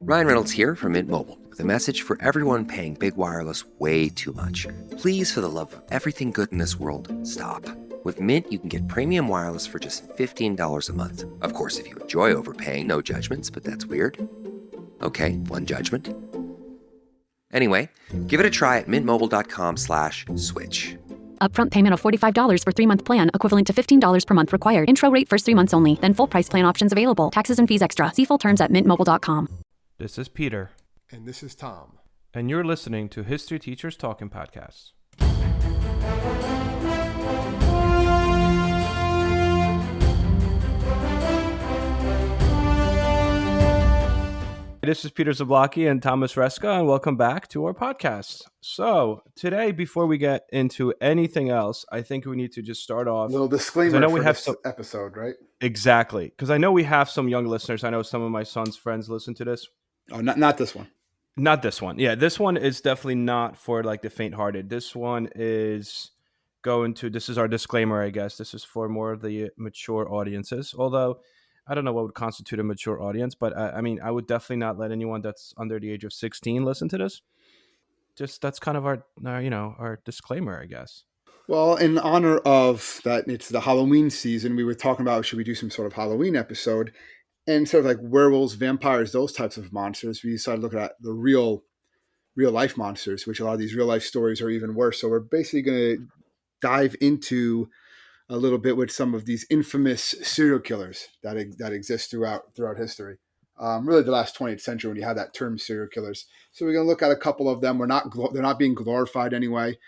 Ryan Reynolds here from Mint Mobile with a message for everyone paying big wireless way too much. Please, for the love of everything good in this world, stop. With Mint, you can get premium wireless for just $15 a month. Of course, if you enjoy overpaying, no judgments, but that's weird. Okay, one judgment. Anyway, give it a try at mintmobile.com/switch. Upfront payment of $45 for 3-month plan, equivalent to $15 per month required. Intro rate first 3 months only, then full price plan options available. Taxes and fees extra. See full terms at mintmobile.com. This is Peter. And this is Tom. And you're listening to History Teachers Talking Podcasts. This is Peter Zablocki and Thomas Reska, and welcome back to our podcast. So today, before we get into anything else, I think we need to just start off. A little disclaimer for this episode, right? Exactly, because I know we have some young listeners. I know some of my son's friends listen to this. Oh, not this one. Not this one. Yeah, this one is definitely not for like the faint-hearted. This one is this is our disclaimer, I guess. This is for more of the mature audiences, although I don't know what would constitute a mature audience, but I mean, I would definitely not let anyone that's under the age of 16 listen to this. Just that's kind of our disclaimer, I guess. Well, in honor of that, it's the Halloween season. We were talking about, should we do some sort of Halloween episode? And sort of like werewolves, vampires, those types of monsters, we decided to look at the real life monsters, which a lot of these real life stories are even worse. So we're basically going to dive into a little bit with some of these infamous serial killers that exist throughout history. Really the last 20th century when you had that term serial killers. So we're going to look at a couple of them. They're not being glorified anyway.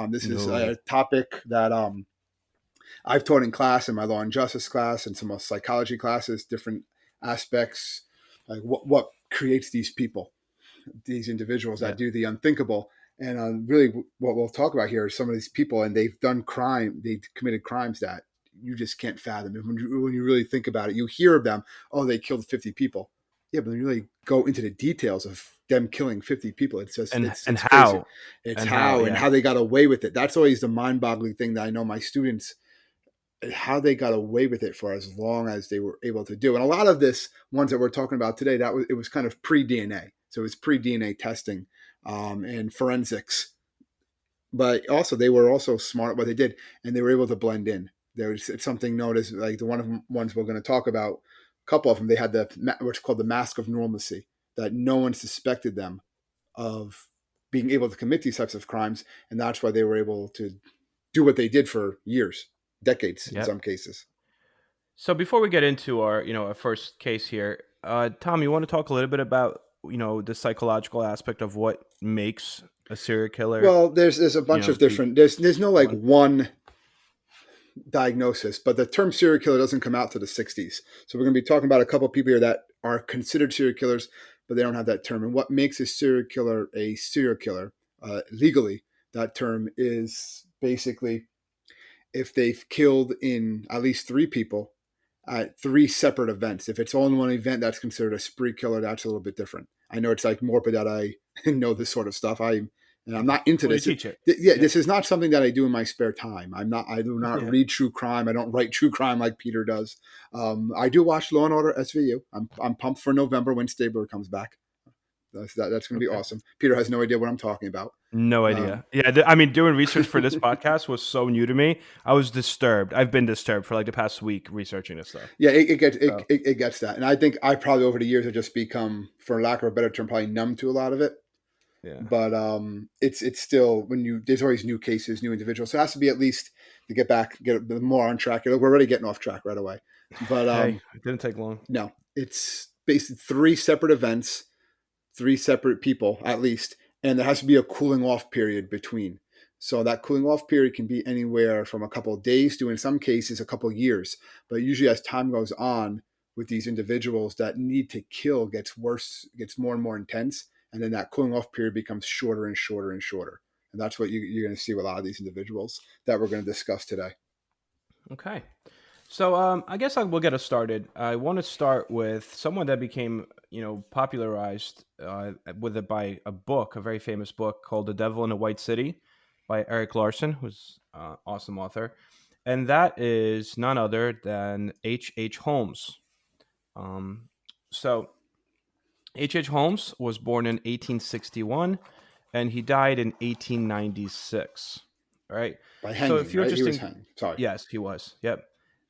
This is a topic that I've taught in class, in my law and justice class and some psychology classes, different aspects, like what creates these people, these individuals that do the unthinkable. And really what we'll talk about here is some of these people, and they've committed crimes that you just can't fathom. And when you really think about it, you hear of them, oh, they killed 50 people. Yeah, but when you really go into the details of them killing 50 people, it's just it's how. Crazy. It's how they got away with it. That's always the mind-boggling thing that I know my students, how they got away with it for as long as they were able to do. And a lot of this ones that we're talking about today, it was kind of pre-DNA. So it was pre-DNA testing and forensics. But also they were also smart at what they did, and they were able to blend in. It's something known as, like the ones we're going to talk about, a couple of them, they had what's called the mask of normalcy, that no one suspected them of being able to commit these types of crimes. And that's why they were able to do what they did for years. Decades in some cases. So before we get into our first case here, Tom, you want to talk a little bit about the psychological aspect of what makes a serial killer? Well, there's a bunch of different. There's no like one diagnosis, but the term serial killer doesn't come out to the 60s. So we're going to be talking about a couple of people here that are considered serial killers, but they don't have that term. And what makes a serial killer legally? That term is basically if they've killed in at least 3 people at 3 separate events. If it's all in one event, that's considered a spree killer. That's a little bit different. I know it's like morbid that I know this sort of stuff. I'm not into this. Teach it. This is not something that I do in my spare time. I do not read true crime. I don't write true crime like Peter does. I do watch Law and Order SVU. I'm pumped for November when Stabler comes back. That's going to be awesome. Peter has no idea what I'm talking about. No idea. Doing research for this podcast was so new to me. I was disturbed. I've been disturbed for like the past week researching this stuff. Yeah, it gets that. And I think I probably over the years have just become, for lack of a better term, probably numb to a lot of it. Yeah. But it's still, there's always new cases, new individuals. So it has to be at least to get more on track. We're already getting off track right away. But it didn't take long. No, it's basically 3 separate events, 3 separate people at least. And there has to be a cooling off period between. So that cooling off period can be anywhere from a couple of days to, in some cases, a couple of years. But usually as time goes on with these individuals, that need to kill gets worse, gets more and more intense. And then that cooling off period becomes shorter and shorter and shorter. And that's what you're going to see with a lot of these individuals that we're going to discuss today. Okay. So I guess we'll get us started. I want to start with someone that became, popularized by a book, a very famous book called The Devil in a White City by Erik Larson, who's an awesome author. And that is none other than H.H. Holmes. So H.H. Holmes was born in 1861 and he died in 1896. All right. By So a hanging, few right? He was interesting, hanged. Sorry. yes, he was. Yep.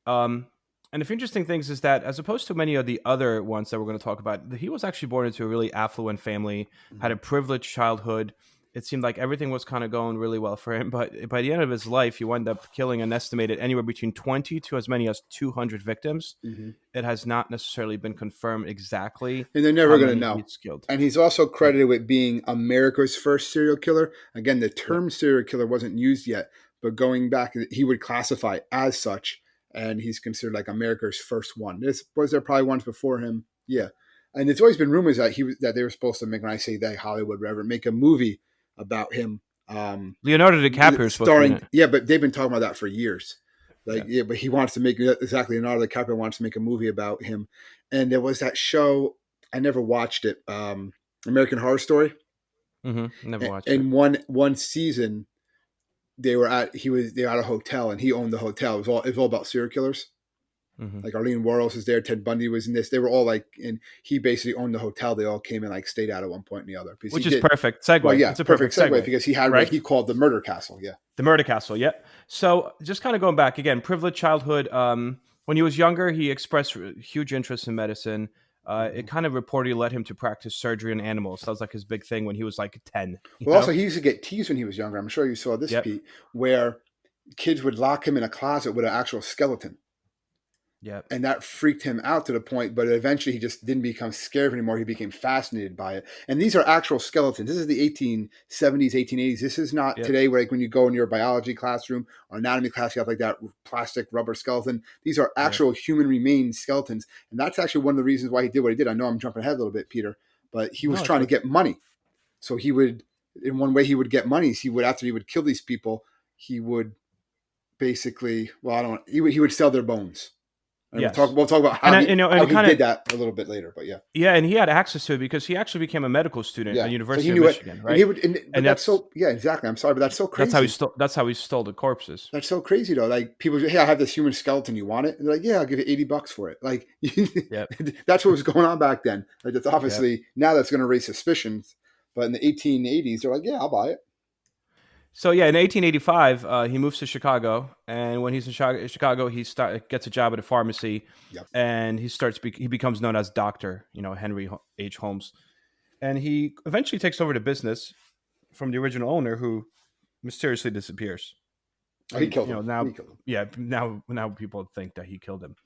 Um, and a few interesting things is that as opposed to many of the other ones that we're going to talk about, he was actually born into a really affluent family, had a privileged childhood. It seemed like everything was kind of going really well for him. But by the end of his life, he wound up killing an estimated anywhere between 20 to as many as 200 victims. Mm-hmm. It has not necessarily been confirmed exactly And they're never how going to many know. he's killed. And he's also credited with being America's first serial killer. Again, the term serial killer wasn't used yet, but going back, he would classify as such, and he's considered like America's first one. Was there probably ones before him? Yeah. And there's always been rumors that that they were supposed to make, when I say they, Hollywood, whatever, make a movie about him. Leonardo DiCaprio is supposed to be in it. Yeah, but they've been talking about that for years. But he wants to make, exactly, Leonardo DiCaprio wants to make a movie about him. And there was that show, I never watched it, American Horror Story. Never watched it. it. And one season, they were at a hotel, and he owned the hotel. It was all about serial killers. Like Arlene Wuornos is there, Ted Bundy was in this. They were all like, and he basically owned the hotel. They all came and like stayed out at one point and the other. Which is perfect segue. Well, yeah, it's a perfect segue because he had right? what he called the murder castle. Yeah, the murder castle. Yep. So just kind of going back again, privileged childhood. When he was younger, he expressed huge interest in medicine. It kind of reportedly led him to practice surgery on animals. That was like his big thing when he was like 10. Well, also he used to get teased when he was younger. I'm sure you saw this, Pete, where kids would lock him in a closet with an actual skeleton. Yeah. And that freaked him out to the point, but eventually he just didn't become scared anymore. He became fascinated by it. And these are actual skeletons. This is the 1870s, 1880s. This is not today where, like, when you go in your biology classroom or anatomy class, you have like that plastic rubber skeleton. These are actual human remains skeletons. And that's actually one of the reasons why he did what he did. I know I'm jumping ahead a little bit, Peter, but he was trying to get money. So he would, in one way he would get money, after he would kill these people, he would basically, he would sell their bones. Yes. We'll talk about how he did that a little bit later, but yeah. Yeah, and he had access to it because he actually became a medical student at the University of Michigan, right? And that's so, exactly. I'm sorry, but that's so crazy. That's how he stole the corpses. That's so crazy though. Like people say, hey, I have this human skeleton. You want it? And they're like, yeah, I'll give you $80 for it. Like that's what was going on back then. Like that's obviously now that's going to raise suspicions. But in the 1880s, they're like, yeah, I'll buy it. So yeah, in 1885, he moves to Chicago, and when he's in Chicago, he gets a job at a pharmacy, and he becomes known as Dr. Henry H. Holmes, and he eventually takes over the business from the original owner, who mysteriously disappears. He killed him. Now, now people think that he killed him.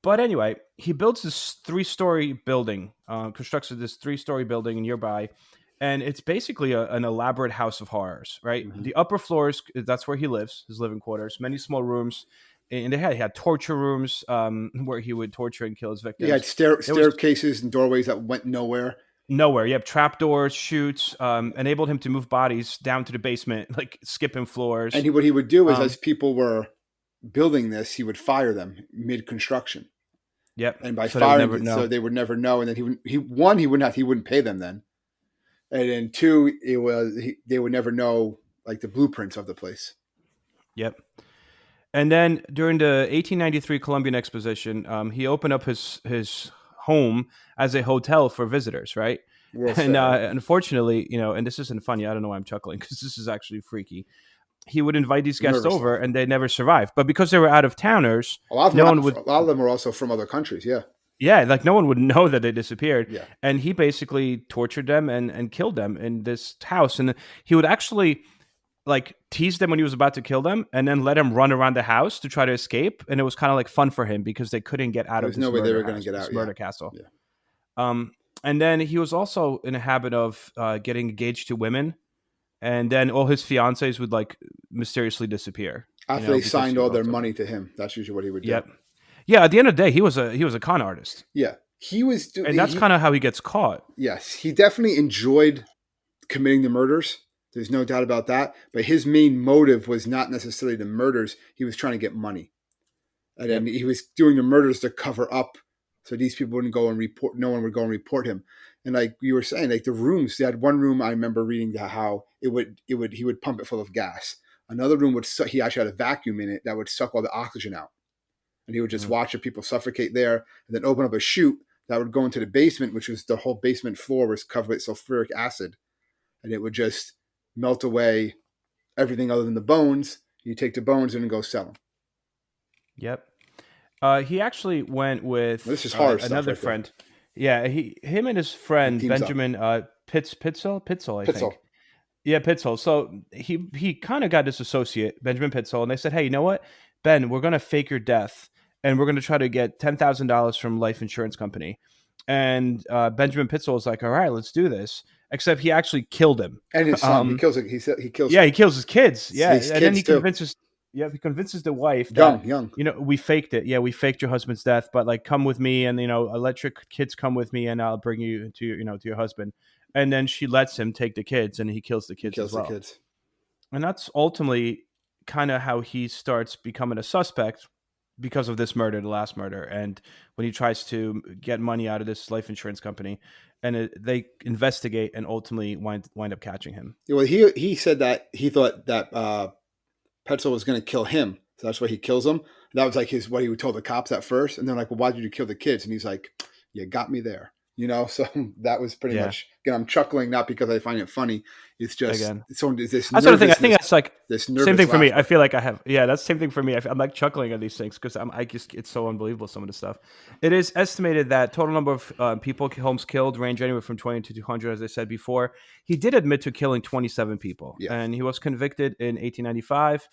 But anyway, he builds this 3-story building, constructs this 3-story building nearby. And it's basically an elaborate house of horrors, right? Mm-hmm. The upper floors, that's where he lives, his living quarters, many small rooms. And he had torture rooms where he would torture and kill his victims. He had staircases and doorways that went nowhere. Nowhere. You have trapdoors, chutes, enabled him to move bodies down to the basement, like skipping floors. And what he would do is, as people were building this, he would fire them mid-construction. Yep. And by firing them, so they would never know. And then he wouldn't pay them then. And then 2, they would never know like the blueprints of the place. Yep. And then during the 1893 Columbian Exposition, he opened up his home as a hotel for visitors, right? And unfortunately, and this isn't funny. I don't know why I'm chuckling because this is actually freaky. He would invite these guests over, and they never survived. But because they were out of towners, a lot of them were also from other countries. Yeah. Yeah, like no one would know that they disappeared. Yeah. And he basically tortured them and killed them in this house. And he would actually like tease them when he was about to kill them and then let them run around the house to try to escape. And it was kind of like fun for him because they couldn't get out of this murder castle. Yeah. And then he was also in a habit of getting engaged to women. And then all his fiancées would like mysteriously disappear. After they signed all their money to him. That's usually what he would do. Yep. Yeah, at the end of the day, he was a con artist. Yeah, he was, and that's kind of how he gets caught. Yes, he definitely enjoyed committing the murders. There's no doubt about that. But his main motive was not necessarily the murders. He was trying to get money, and then he was doing the murders to cover up, so these people wouldn't go and report. No one would go and report him. And like you were saying, like the rooms. They had one room I remember reading how he would pump it full of gas. Another room he actually had a vacuum in it that would suck all the oxygen out. And he would just watch people suffocate there and then open up a chute that would go into the basement, which was the whole basement floor was covered with sulfuric acid, and it would just melt away everything other than the bones. You take the bones and go sell them. Yep. He actually went with This is hard stuff another right there. friend. Yeah, him and his friend Teams up. Benjamin Pitzel, I Pitzel. think. Yeah, Pitzel. So he kind of got this associate, Benjamin Pitzel, and they said, hey, you know what, Ben, we're going to fake your death, and we're going to try to get $10,000 from life insurance company. And Benjamin Pitzel was like, all right, let's do this. Except he actually killed him. And his son. He kills. Yeah, he kills his kids. Yeah, his and then kids he too. convinces. Yeah, he convinces the wife that Young. we faked it. Yeah, we faked your husband's death, but like, come with me, and I'll let your kids come with me, and I'll bring you to to your husband. And then she lets him take the kids, and he kills the kids as well. And that's ultimately kind of how he starts becoming a suspect because of this murder, the last murder, and when he tries to get money out of this life insurance company, and they investigate and ultimately wind up catching him. Yeah, well, he said that he thought that Petzel was going to kill him, so that's why he kills him. That was like what he told the cops at first, and they're like, "Well, why did you kill the kids?" And he's like, "You got me there." So that was pretty much. Again, I'm chuckling not because I find it funny. It's just this. That's what I think. I think that's like this same thing for me. I feel like I have. Yeah, that's the same thing for me. I'm like chuckling at these things because it's so unbelievable, some of the stuff. It is estimated that total number of people Holmes killed range anywhere from 20 to 200, as I said before. He did admit to killing 27 people, and he was convicted in 1895.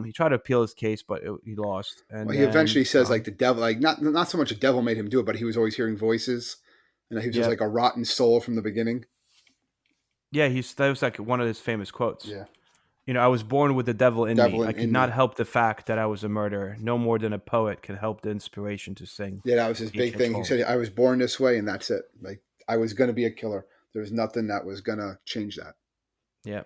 He tried to appeal his case, but he lost. And he eventually says like the devil, like not so much the devil made him do it, but he was always hearing voices. And he was just like a rotten soul from the beginning. Yeah, that was like one of his famous quotes. Yeah. I was born with the devil in me. I could not help the fact that I was a murderer. No more than a poet can help the inspiration to sing. Yeah, that was his big thing. He said, I was born this way, and that's it. Like, I was going to be a killer. There was nothing that was going to change that. Yeah.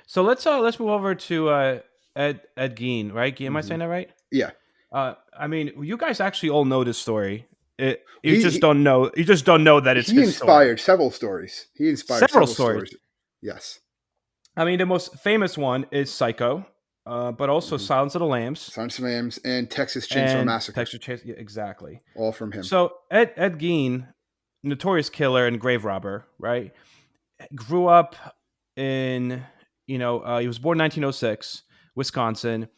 So let's move over to Ed Gein, right? Am I saying that right? Yeah. I mean, you guys actually all know this story. You just don't know that it's he inspired several stories. He inspired several stories. Yes. I mean, the most famous one is Psycho, but also Silence of the Lambs. And Texas Chainsaw Massacre. Exactly. All from him. So Ed Gein, notorious killer and grave robber, right? Grew up in, he was born in 1906, Wisconsin,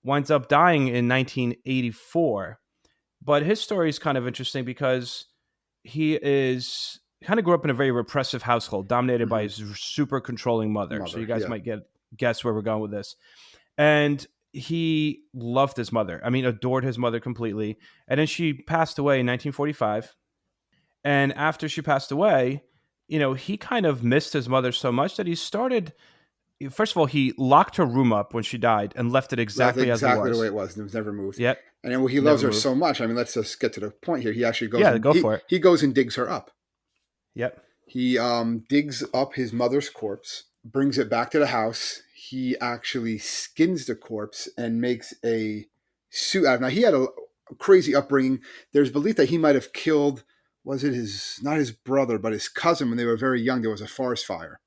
winds up dying in 1984. But his story is kind of interesting because he kind of grew up in a very repressive household dominated by his super controlling mother. So you guys might guess where we're going with this. And he loved his mother. I mean, adored his mother completely. And then she passed away in 1945. And after she passed away, he kind of missed his mother so much that he started... First of all, he locked her room up when she died and left it exactly as it was. Exactly the way it was. It was never moved. Yep. And then he loves her so much. I mean, let's just get to the point here. He actually goes. Yeah, go for it. He goes and digs her up. Yep. He digs up his mother's corpse, brings it back to the house. He actually skins the corpse and makes a suit out of it. Now, he had a crazy upbringing. There's belief that he might have killed, not his brother, but his cousin when they were very young. There was a forest fire.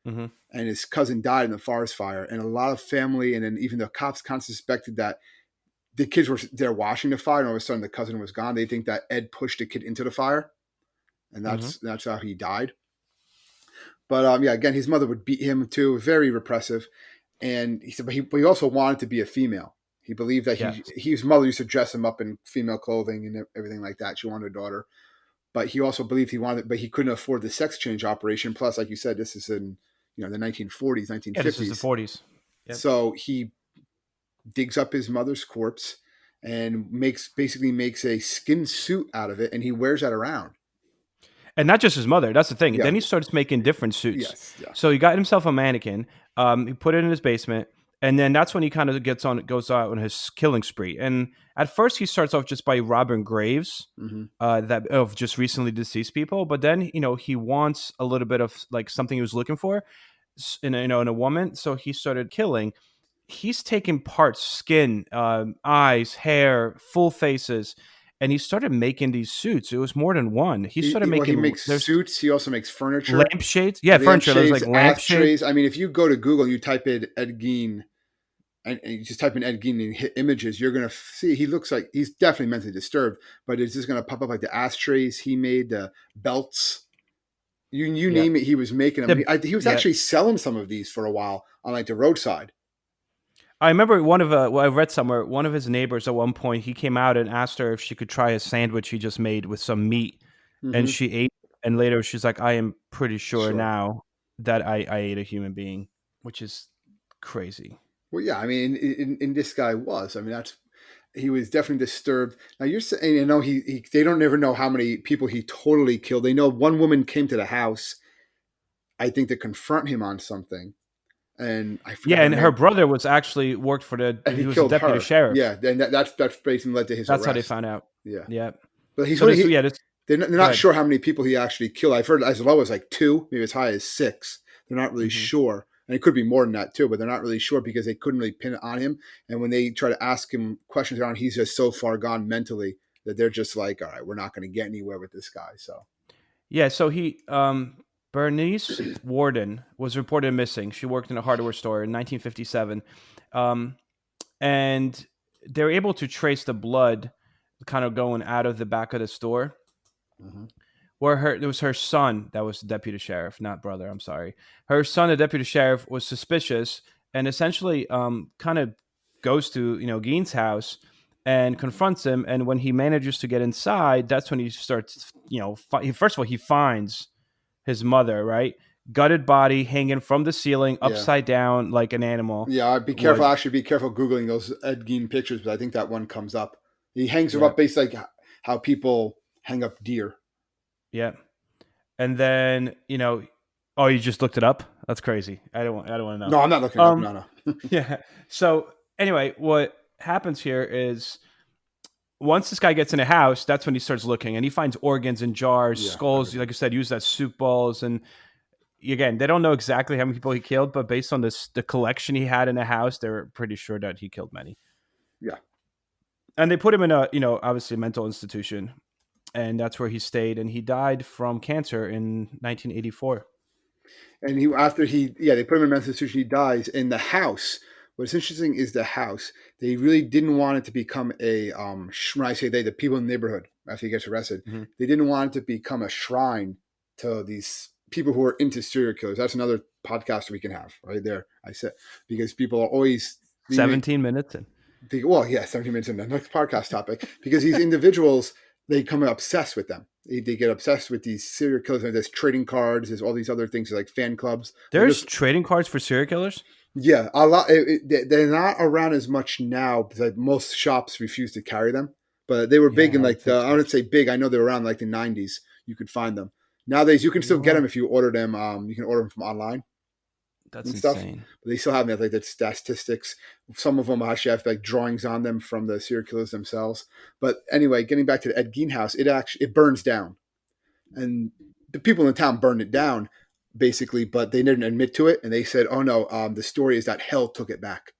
Mm-hmm. And his cousin died in the forest fire. And a lot of family, and then even the cops kind of suspected that the kids were there watching the fire, and all of a sudden the cousin was gone. They think that Ed pushed the kid into the fire, and that's how he died. But again, his mother would beat him too, very repressive. And he said, but he also wanted to be a female. He believed that his mother used to dress him up in female clothing and everything like that. She wanted a daughter, but he also believed but he couldn't afford the sex change operation. Plus, like you said, this is in the 1940s, 1950s. Yeah, this is the 40s. Yep. So he digs up his mother's corpse and basically makes a skin suit out of it, and he wears that around. And not just his mother. That's the thing. Yeah. Then he starts making different suits. Yes. Yeah. So he got himself a mannequin. He put it in his basement, and then that's when he kind of goes out on his killing spree. And at first, he starts off just by robbing graves of just recently deceased people. But then, he wants a little bit of like something he was looking for in a woman. So he started killing. He's taking parts, skin, eyes, hair, full faces, and he started making these suits. It was more than one. He makes suits. He also makes furniture, lampshades. Yeah, furniture. There's like lampshades. I mean, if you go to Google, you type in Ed Gein, and you just type in Ed Gein and hit images, you're going to see he looks like he's definitely mentally disturbed, but it's just going to pop up like the ashtrays he made, the belts. You name it, he was making them. He was actually selling some of these for a while on like the roadside. I remember I read somewhere, one of his neighbors at one point, he came out and asked her if she could try a sandwich he just made with some meat, and she ate. And later she's like, I am pretty sure now that I ate a human being, which is crazy. Well, yeah, I mean, in this guy was. I mean, he was definitely disturbed. Now you're saying, you know, they don't ever know how many people he totally killed. They know one woman came to the house, I think, to confront him on something, and I forgot. Yeah, and her brother was actually worked for he was a deputy sheriff. Yeah, then that's basically led to his arrest. That's how they found out. Yeah. But they're not sure how many people he actually killed. I've heard as low as like 2, maybe as high as 6. They're not really sure. And it could be more than that too, but they're not really sure because they couldn't really pin it on him. And when they try to ask him questions around, he's just so far gone mentally that they're just like, all right, we're not going to get anywhere with this guy. So, yeah. So Bernice Worden was reported missing. She worked in a hardware store in 1957. And they were able to trace the blood kind of going out of the back of the store. Where it was her son that was the deputy sheriff, not brother. I'm sorry. Her son, the deputy sheriff, was suspicious and essentially kind of goes to Gein's house and confronts him. And when he manages to get inside, that's when he starts. First of all, he finds his mother, right, gutted body hanging from the ceiling, upside down like an animal. Yeah, be careful. Actually, be careful googling those Ed Gein pictures, but I think that one comes up. He hangs her up basically like how people hang up deer. Yeah. And then, you just looked it up? That's crazy. I don't want to know. No, I'm not looking it up. No. Yeah. So anyway, what happens here is once this guy gets in a house, that's when he starts looking and he finds organs and jars, skulls, like I said, used as soup balls. And again, they don't know exactly how many people he killed, but based on the collection he had in the house, they're pretty sure that he killed many. Yeah. And they put him in obviously a mental institution. And that's where he stayed, and he died from cancer in 1984. And they put him in a mental institution. He dies in the house. What's interesting is the house. They really didn't want it to become a when I say they, the people in the neighborhood after he gets arrested, they didn't want it to become a shrine to these people who are into serial killers. That's another podcast we can have right there. I said because people are always 17 minutes in. 17 minutes in the next podcast topic because these individuals. They become obsessed with them. They get obsessed with these serial killers. There's trading cards. There's all these other things like fan clubs. There's trading cards for serial killers? Yeah, a lot. They're not around as much now because most shops refuse to carry them. But they were big in I wouldn't say big. I know they were around like the 90s. You could find them. Nowadays, you can still get them if you order them. You can order them from online. That's insane. But they still have like the statistics. Some of them actually have like drawings on them from the serial killers themselves. But anyway, getting back to the Ed Gein house, it burns down, and the people in the town burned it down basically, but they didn't admit to it, and they said, "Oh no, the story is that hell took it back."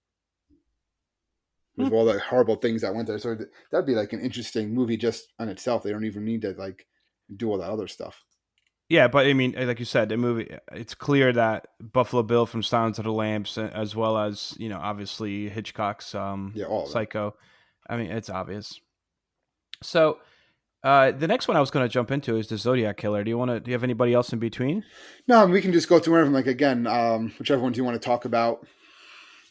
With all the horrible things that went there, so that'd be like an interesting movie just on itself. They don't even need to like do all that other stuff. Yeah, but I mean, like you said, the movie, it's clear that Buffalo Bill from Silence of the Lambs, as well as, obviously Hitchcock's Psycho. I mean, it's obvious. So the next one I was going to jump into is the Zodiac Killer. Do you have anybody else in between? No, we can just go through everything. Like, again, whichever one do you want to talk about?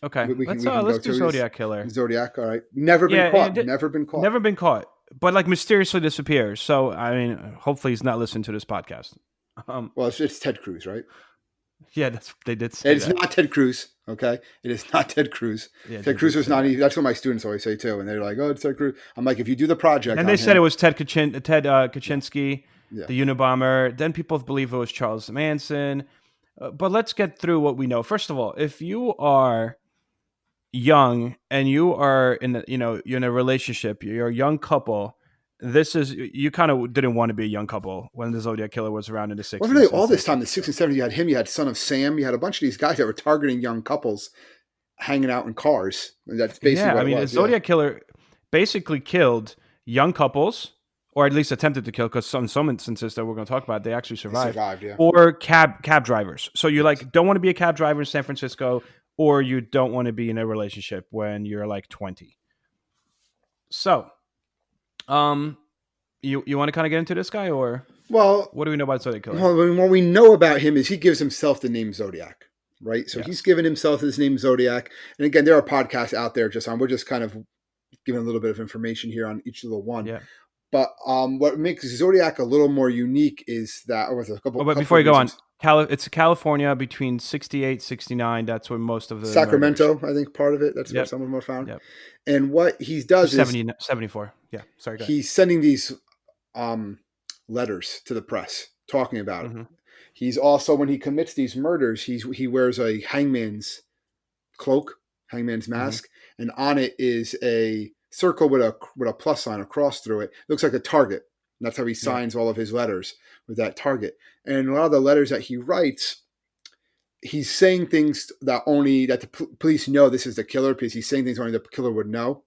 Okay, let's do Zodiac Killer. Zodiac, all right. Never been caught. Never been caught. But like mysteriously disappears. So I mean, hopefully he's not listening to this podcast. Well, it's Ted Cruz, right? Yeah, they did say it's not Ted Cruz. Okay, it is not Ted Cruz. Yeah, Ted Cruz was not. That's what my students always say too, and they're like, "Oh, it's Ted Cruz." I'm like, if you do the project, and they said it was Ted Kaczynski, the Unabomber. Then people believe it was Charles Manson. But let's get through what we know. First of all, if you are young and you are you're in a relationship, you're a young couple, you kind of didn't want to be a young couple when the Zodiac Killer was around in the 60s. Well, really, all this time, the 60s and 70s, you had him, you had Son of Sam, you had a bunch of these guys that were targeting young couples hanging out in cars. That's basically what it was. The Zodiac Killer basically killed young couples, or at least attempted to kill, because in some instances that we're going to talk about, they actually survived. Yeah. Or cab drivers. So you don't want to be a cab driver in San Francisco, or you don't want to be in a relationship when you're like 20. So, um, you want to kind of get into this guy, or Well, what do we know about Zodiac Killer? what we know about him is he gives himself the name Zodiac, right? So Yes. he's given himself his name Zodiac. And again, there are podcasts out there we're just kind of giving a little bit of information here on each little one. Yeah. But what makes Zodiac a little more unique is that, or with a couple. But before you go on, it's California between 68, 69. That's where most of the Sacramento, murders. I think part of it. That's where Yep. some of them are found. Yep. And what he does 74. Yeah. Sorry. Go ahead. he's sending these letters to the press talking about it. He's also, when he commits these murders, he wears a hangman's cloak, hangman's mask, and on it is a circle with a plus sign, a cross through it. Looks like a target. And that's how he signs all of his letters, with that target. And a lot of the letters that he writes, he's saying things that the police know this is the killer, because he's saying things only the killer would know.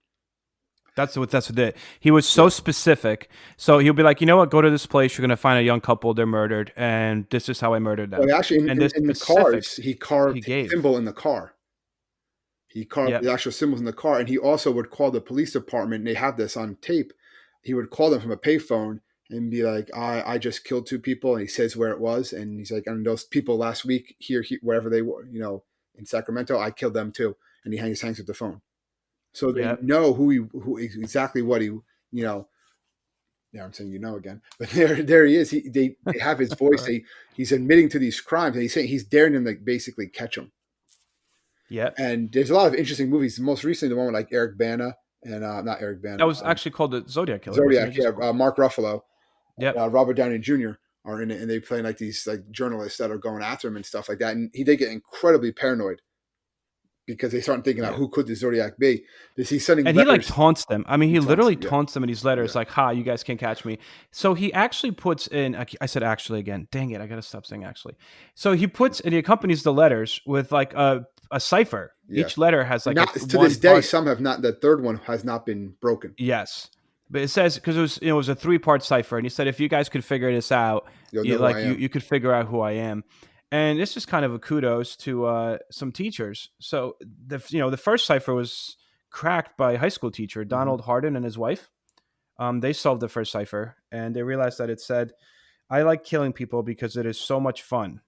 That's what it. He was so specific. So he'll be like, you know what? Go to this place. You're going to find a young couple. They're murdered, and this is how I murdered them. Well, actually, in the cars, he carved a symbol in the car. He carved the actual symbols in the car, and he also would call the police department. And they have this on tape. He would call them from a payphone and be like, I just killed 2 people. And he says where it was. And he's like, and those people last week here, wherever they were, in Sacramento, I killed them too. And he hangs up the phone. So they know who exactly what he, Yeah, I'm saying again. But there he is. They have his voice. He's admitting to these crimes. And he's daring them to basically catch them. Yeah. And there's a lot of interesting movies. Most recently, the one with like Eric Bana and not Eric Bana. That was actually called the Zodiac Killer. Zodiac, yeah. Mark Ruffalo, Robert Downey Jr. are in it, and they play like these like journalists that are going after him and stuff like that. And they get incredibly paranoid because they start thinking about who could the Zodiac be. He's sending and letters. He like taunts them. I mean, he literally taunts them in these letters, like, "Ha, you guys can't catch me." So he actually puts in. I said actually again. Dang it! I gotta stop saying actually. So he puts and he accompanies the letters with like a cipher. Yeah. Each letter has like to this day, some have not. The third one has not been broken. Yes, but it says because it was a 3-part cipher, and he said if you guys could figure this out, you could figure out who I am. And it's just kind of a kudos to some teachers. So the first cipher was cracked by a high school teacher, Donald Hardin, and his wife. They solved the first cipher, and they realized that it said, "I like killing people because it is so much fun.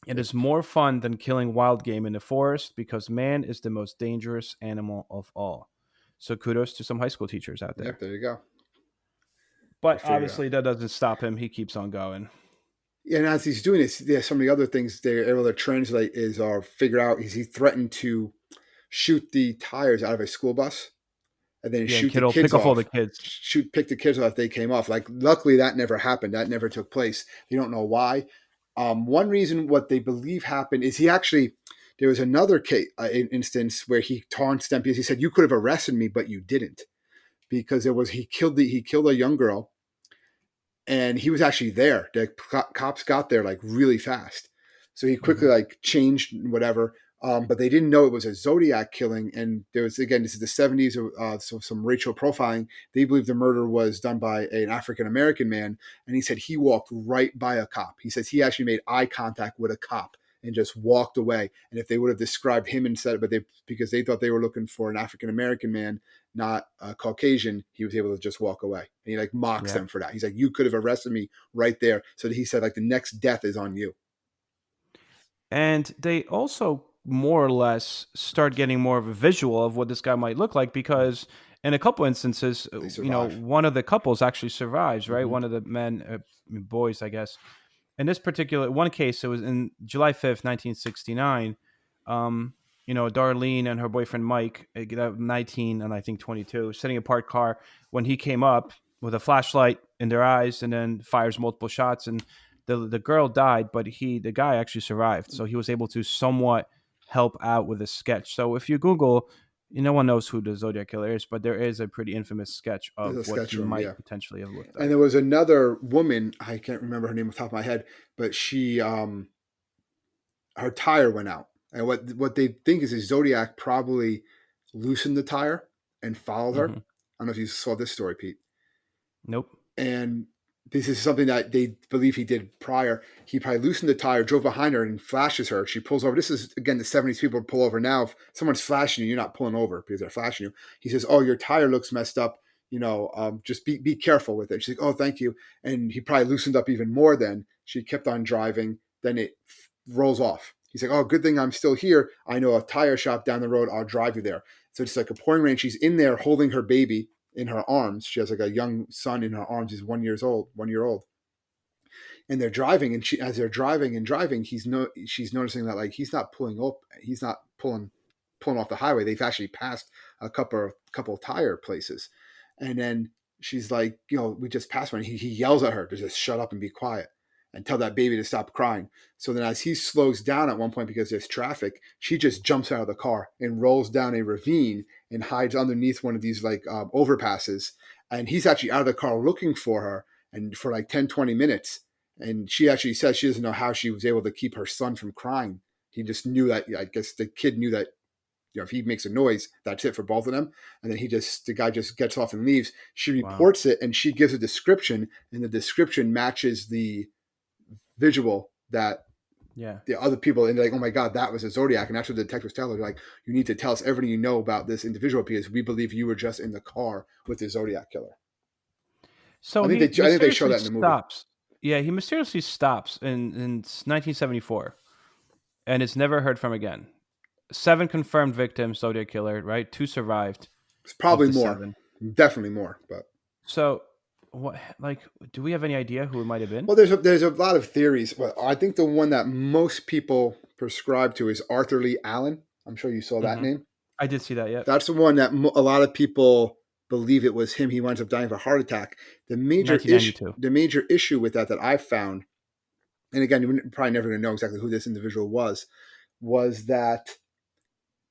It is more fun than killing wild game in the forest because man is the most dangerous animal of all." So kudos to some high school teachers out there. Yep, there you go. But obviously that doesn't stop him. He keeps on going. And as he's doing this, there's some of the other things they're able to translate or figure out. He threatened to shoot the tires out of a school bus, and then shoot the kids off. All the kids. Pick the kids off if they came off. Like, luckily that never happened. That never took place. They don't know why. One reason what they believe happened is there was another instance where he taunts them because he said, "You could have arrested me, but you didn't," because he killed a young girl. And he was actually there. The cops got there like really fast. So he quickly like changed whatever. But they didn't know it was a Zodiac killing. And there was, again, this is the 70s, so some racial profiling. They believe the murder was done by an African-American man. And he said he walked right by a cop. He says he actually made eye contact with a cop and just walked away. And if they would have described him instead, because they thought they were looking for an African-American man, not a Caucasian, he was able to just walk away. And he like mocks them for that. He's like, "You could have arrested me right there." So he said like the next death is on you. And they also more or less start getting more of a visual of what this guy might look like, because in a couple instances, one of the couples actually survives, right? One of the boys, I guess. In this particular one case, it was in July 5th, 1969. Darlene and her boyfriend Mike, 19 and I think 22, sitting in a parked car when he came up with a flashlight in their eyes and then fires multiple shots. And the girl died, but the guy actually survived. So he was able to somewhat help out with a sketch. So if you Google, no one knows who the Zodiac Killer is, but there is a pretty infamous sketch of what he might potentially have looked like. And there was another woman, I can't remember her name off the top of my head, but she, her tire went out. And what they think is Zodiac probably loosened the tire and followed her. I don't know if you saw this story, Pete. Nope. And this is something that they believe he did prior. He probably loosened the tire, drove behind her, and flashes her. She pulls over. This is, again, the 70s people pull over now. If someone's flashing you, you're not pulling over because they're flashing you. He says, oh, your tire looks messed up. Just be careful with it. She's like, oh, thank you. And he probably loosened up even more then. She kept on driving. Then it rolls off. He's like, oh, good thing I'm still here. I know a tire shop down the road. I'll drive you there. So it's like a pouring rain. She's in there holding her baby in her arms. She has like a young son in her arms. He's 1 year old. And they're driving. And as they're driving, she's noticing that like he's not pulling up. He's not pulling off the highway. They've actually passed a couple tire places. And then she's like, we just passed one. He yells at her to just shut up and be quiet and tell that baby to stop crying. So then as he slows down at one point because there's traffic, she just jumps out of the car and rolls down a ravine and hides underneath one of these like overpasses. And he's actually out of the car looking for her and for like 10, 20 minutes. And she actually says she doesn't know how she was able to keep her son from crying. He just knew that, I guess the kid knew that, if he makes a noise, that's it for both of them. And then the guy just gets off and leaves. She reports it and she gives a description, and the description matches the visual that the other people, and they're like, oh my God, that was a Zodiac. And that's what the detectives tell her. They're like, you need to tell us everything you know about this individual because we believe you were just in the car with the Zodiac killer. So I think they show that in the movie. Yeah, he mysteriously stops in 1974 and is never heard from again. 7 confirmed victims, Zodiac killer, right? 2 survived. It's probably more. 7. Definitely more. But so, what? Like, do we have any idea who it might have been? Well, there's a lot of theories. Well, I think the one that most people prescribe to is Arthur Lee Allen. I'm sure you saw that name. I did see that. Yeah, that's the one that a lot of people believe it was him. He winds up dying of a heart attack. The major issue with that I found, and again, you're probably never going to know exactly who this individual was that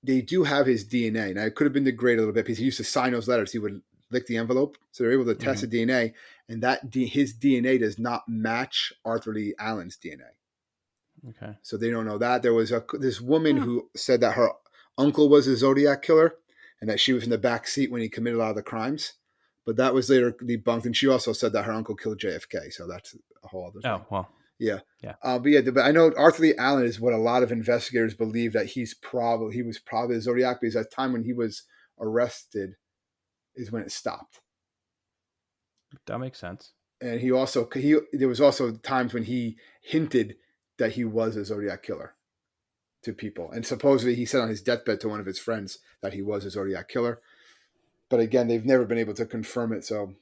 they do have his DNA. Now, it could have been degraded a little bit because he used to sign those letters. He would lick the envelope. So they're able to test the DNA. And his DNA does not match Arthur Lee Allen's DNA. Okay. So they don't know that. There was this woman who said that her uncle was a Zodiac killer and that she was in the back seat when he committed a lot of the crimes. But that was later debunked. And she also said that her uncle killed JFK. So that's a whole other thing. Oh, well. Yeah. But I know Arthur Lee Allen is what a lot of investigators believe that he was probably the Zodiac because at the time when he was arrested is when it stopped. That makes sense. And there was also times when he hinted that he was a Zodiac killer to people. And supposedly he said on his deathbed to one of his friends that he was a Zodiac killer. But again, they've never been able to confirm it. So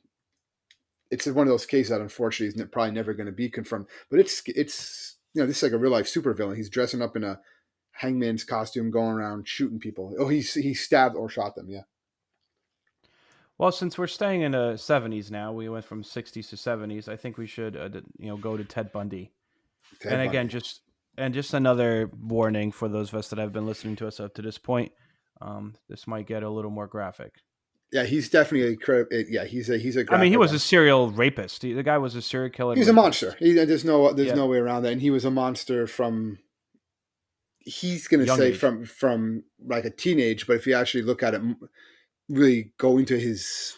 it's one of those cases that unfortunately is probably never going to be confirmed. But it's this is like a real life supervillain. He's dressing up in a hangman's costume, going around shooting people. Oh, he stabbed or shot them. Yeah. Well, since we're staying in the 70s now, we went from 60s to 70s. I think we should, go to Ted Bundy. Just another warning for those of us that have been listening to us up to this point. This might get a little more graphic. Yeah, he's definitely he's a. I mean, he was a serial rapist. The guy was a serial killer. He's a monster. There's no way around that. And he was a monster from. He's going to say age. from like a teenage, but if you actually look at it, really go into his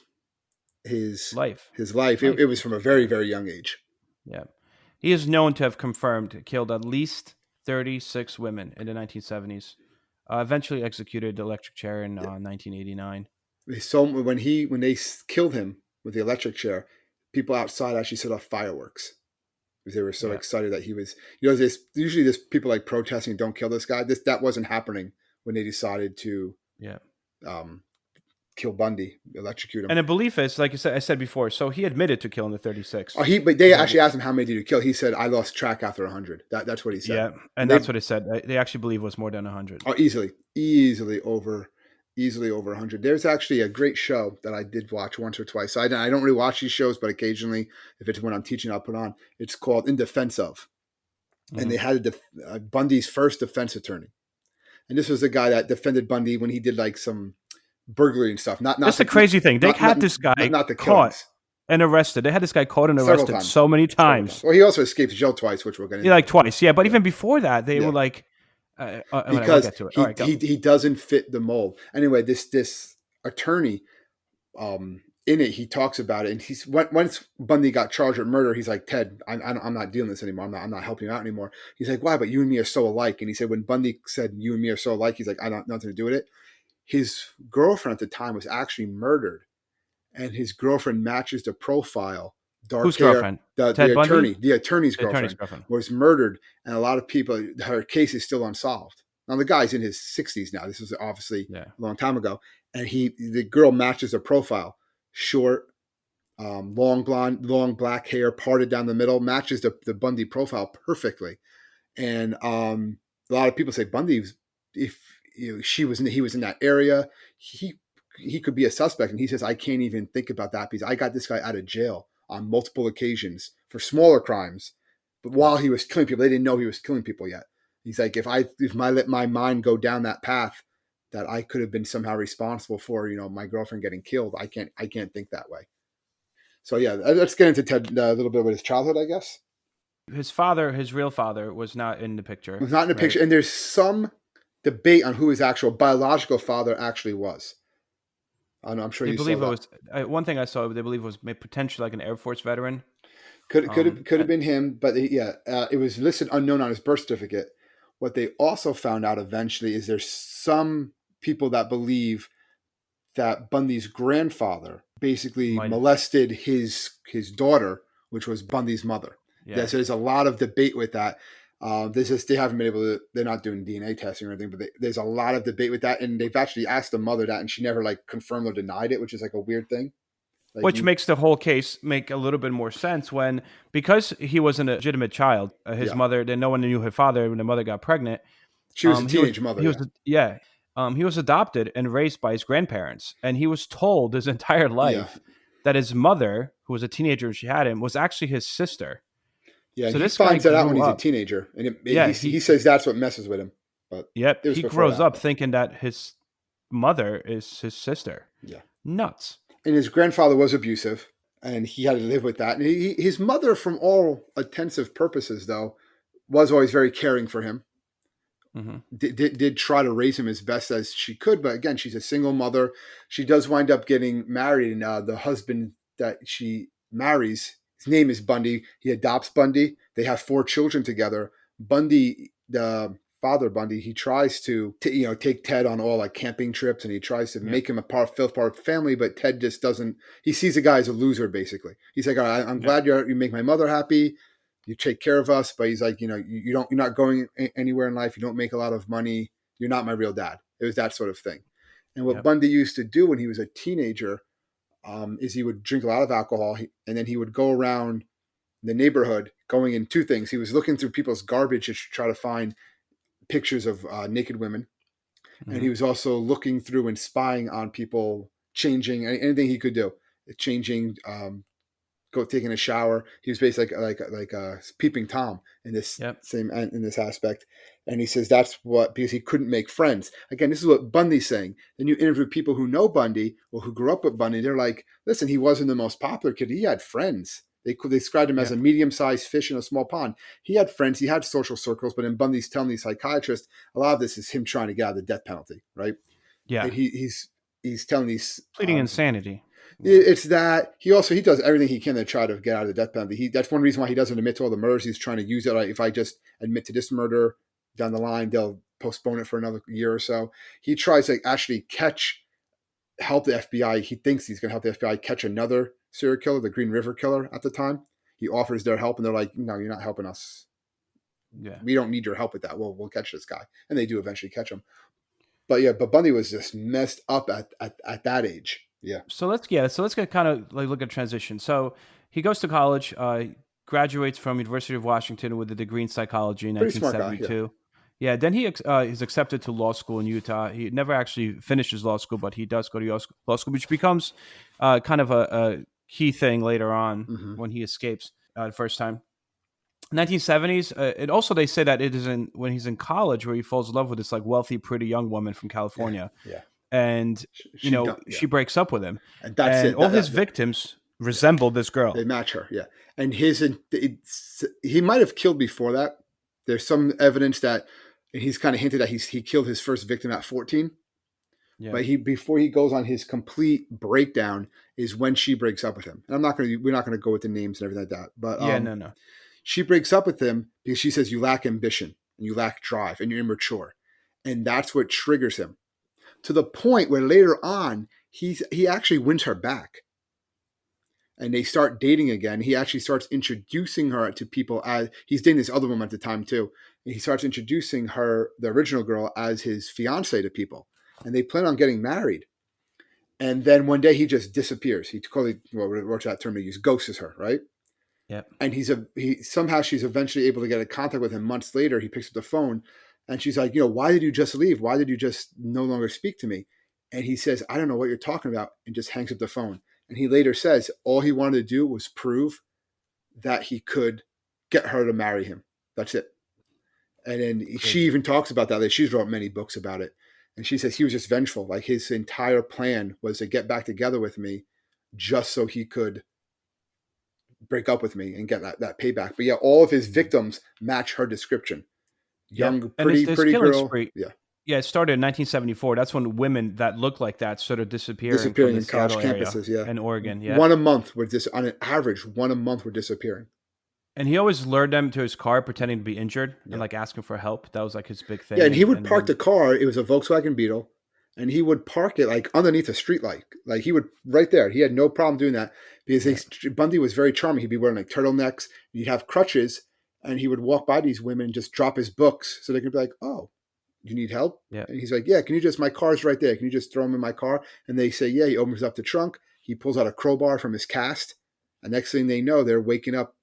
life, it was from a very, very young age. Yeah, he is known to have killed at least 36 women in the 1970s. Eventually executed the electric chair in 1989. So when they killed him with the electric chair, people outside actually set off fireworks because they were so excited that he was. Usually there's people like protesting, "Don't kill this guy." That wasn't happening when they decided to kill Bundy, electrocute him. And the belief is, like I said before, so he admitted to killing the 36. But they actually asked him how many did you kill. He said, "I lost track after 100." That's what he said. Yeah, and that's what it said. They actually believe it was more than 100. Oh, easily over 100. There's actually a great show that I did watch once or twice. I don't really watch these shows, but occasionally, if it's when I'm teaching, I'll put on. It's called In Defense Of. And they had Bundy's first defense attorney. And this was the guy that defended Bundy when he did like some burglary and stuff. That's the crazy thing. They had this guy caught and arrested. They had this guy caught and arrested so many times. Well, he also escaped jail twice, which we're going to like twice. Yeah, but even before that, they were like, because he doesn't fit the mold. Anyway, this attorney in it, he talks about it, and he's once Bundy got charged with murder, he's like, Ted, I'm not doing this anymore. I'm not helping you out anymore. He's like, why? But you and me are so alike. And he said, when Bundy said you and me are so alike, he's like, I don't nothing to do with it. His girlfriend at the time was actually murdered, and his girlfriend matches the profile. Dark Whose hair, girlfriend? the Ted Bundy? attorney, the attorney's The girlfriend, attorney's girlfriend. was murdered, and a lot of people, her case is still unsolved. Now the guy's in his 60s now. This was obviously Yeah. a long time ago, and the girl matches the profile, short, long blonde, long black hair, parted down the middle, matches the Bundy profile perfectly. And a lot of people say Bundy, if he was in that area, he could be a suspect. And he says, I can't even think about that because I got this guy out of jail on multiple occasions for smaller crimes, but while he was killing people, they didn't know he was killing people yet. He's like, if I let my mind go down that path, that I could have been somehow responsible for, my girlfriend getting killed. I can't think that way. So yeah, let's get into Ted a little bit about his childhood, I guess. His father, his real father, was not in the picture. He was not in the picture, and there's some debate on who his actual biological father actually was. I'm sure you saw that. It was one thing I saw. They believe it was potentially like an Air Force veteran. Could have been him, but it was listed unknown on his birth certificate. What they also found out eventually is there's some people that believe that Bundy's grandfather basically molested his daughter, which was Bundy's mother. Yeah. So there's a lot of debate with that. They haven't been able to. They're not doing DNA testing or anything, but there's a lot of debate with that, and they've actually asked the mother that, and she never confirmed or denied it, which is a weird thing. Which makes the whole case make a little bit more sense because he was a legitimate child. His mother, then no one knew her father when the mother got pregnant. She was a teenage mother. He was adopted and raised by his grandparents, and he was told his entire life that his mother, who was a teenager when she had him, was actually his sister. Yeah, so he finds that out when he's a teenager, and he says that's what messes with him. But he grows up thinking that his mother is his sister. Yeah, nuts. And his grandfather was abusive, and he had to live with that. And his mother, from all intensive purposes, though, was always very caring for him. Mm-hmm. Did try to raise him as best as she could, but again, she's a single mother. She does wind up getting married, and the husband that she marries, his name is Bundy. He adopts Bundy. They have 4 children together. Bundy, the father Bundy, he tries to take Ted on all camping trips, and he tries to make him a part of the family, but Ted just doesn't. He sees the guy as a loser, basically. He's like, all right, I'm glad you make my mother happy. You take care of us, but he's like, you're not going anywhere in life. You don't make a lot of money. You're not my real dad. It was that sort of thing. And what Bundy used to do when he was a teenager is he would drink a lot of alcohol, and then he would go around the neighborhood going in 2 things. He was looking through people's garbage to try to find pictures of naked women. Mm-hmm. And he was also looking through and spying on people, changing anything he could do, changing, taking a shower. He was basically like a peeping Tom in this in this aspect. And he says that's because he couldn't make friends. Again, this is what Bundy's saying. Then you interview people who know Bundy or who grew up with Bundy. They're like, listen, he wasn't the most popular kid. He had friends. They described him as a medium-sized fish in a small pond. He had friends. He had social circles. But in Bundy's telling these psychiatrists, a lot of this is him trying to get out of the death penalty, right? Yeah. And he's telling these pleading insanity. It's that he does everything he can to try to get out of the death penalty. That's one reason why he doesn't admit to all the murders. He's trying to use it. Like, if I just admit to this murder down the line, they'll postpone it for another year or so. He tries to actually help the FBI. He thinks he's going to help the FBI catch another serial killer, the Green River Killer at the time. He offers their help, and they're like, no, you're not helping us. Yeah. We don't need your help with that. We'll catch this guy. And they do eventually catch him. But Bundy was just messed up at that age. Yeah. So let's get kind of look at transition. So he goes to college, graduates from University of Washington with a degree in psychology in 1972. Yeah. Then he is accepted to law school in Utah. He never actually finishes law school, but he does go to law school, which becomes kind of a key thing later on when he escapes the first time. 1970s, and also they say that it is when he's in college where he falls in love with this wealthy, pretty young woman from California. Yeah. And she breaks up with him, and that's it. All his victims resemble this girl. They match her, yeah. And he might have killed before that. There's some evidence that he's kind of hinted that he killed his first victim at 14. Yeah. But before he goes on his complete breakdown is when she breaks up with him. And we're not going to go with the names and everything like that. But Yeah, no. she breaks up with him because she says you lack ambition and you lack drive and you're immature. And that's what triggers him to the point where later on he actually wins her back. And they start dating again. He actually starts introducing her to people as he's dating this other woman at the time too. And he starts introducing her, the original girl, as his fiance to people. And they plan on getting married. And then one day he just disappears. He totally, what's that term they use? Ghosts her, right? Yep. And somehow she's eventually able to get in contact with him months later. He picks up the phone and she's like, why did you just leave? Why did you just no longer speak to me? And he says, I don't know what you're talking about, and just hangs up the phone. And he later says all he wanted to do was prove that he could get her to marry him. That's it. And then she even talks about that. She's wrote many books about it. And she says he was just vengeful. Like his entire plan was to get back together with me just so he could break up with me and get that payback. But yeah, all of his victims match her description. Young, pretty girl. Spree, yeah. Yeah, it started in 1974. That's when women that look like that started disappearing from the in college Seattle campuses, area and Oregon. Yeah, on an average, one a month were disappearing. And he always lured them to his car, pretending to be injured and like asking for help. That was like his big thing. Yeah, and he would park the car. It was a Volkswagen Beetle, and he would park it like underneath a street light. Like he would right there. He had no problem doing that because Bundy was very charming. He'd be wearing like turtlenecks. And he'd have crutches, and he would walk by these women and just drop his books so they could be like, "Oh, you need help?" Yeah. And he's like, "Yeah, can you just, my car's right there. Can you just throw them in my car?" And they say, "Yeah." He opens up the trunk. He pulls out a crowbar from his cast. And next thing they know, they're waking up.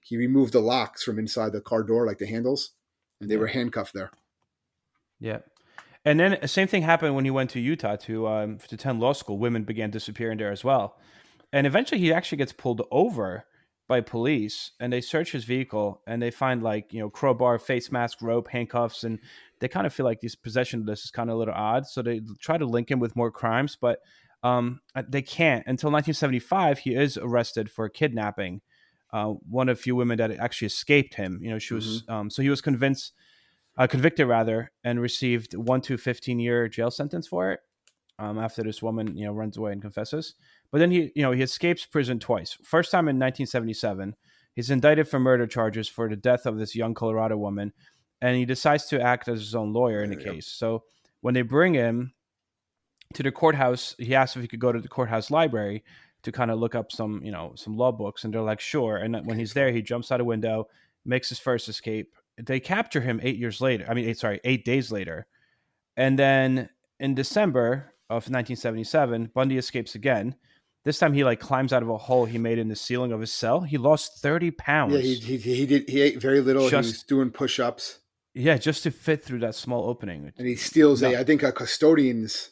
He removed the locks from inside the car door, like the handles, and they were handcuffed there. Yeah. And then the same thing happened when he went to Utah to attend law school. Women began disappearing there as well. And eventually he actually gets pulled over by police, and they search his vehicle and they find crowbar, face mask, rope, handcuffs, and they kind of feel like this possession of this is kind of a little odd. So they try to link him with more crimes, but they can't. Until 1975, he is arrested for kidnapping one of a few women that actually escaped him. She was so he was convicted rather, and received 1 to 15-year jail sentence for it. After this woman, runs away and confesses. But then he escapes prison twice. First time in 1977, he's indicted for murder charges for the death of this young Colorado woman, and he decides to act as his own lawyer in the case. So when they bring him to the courthouse, he asks if he could go to the courthouse library to kind of look up some law books, and they're like, sure. And when he's there, he jumps out a window, makes his first escape. They capture him 8 days later. And then in December of 1977, Bundy escapes again. This time he climbs out of a hole he made in the ceiling of his cell. He lost 30 pounds. Yeah, he ate very little. He was doing push-ups. Yeah, just to fit through that small opening. And he steals a custodian's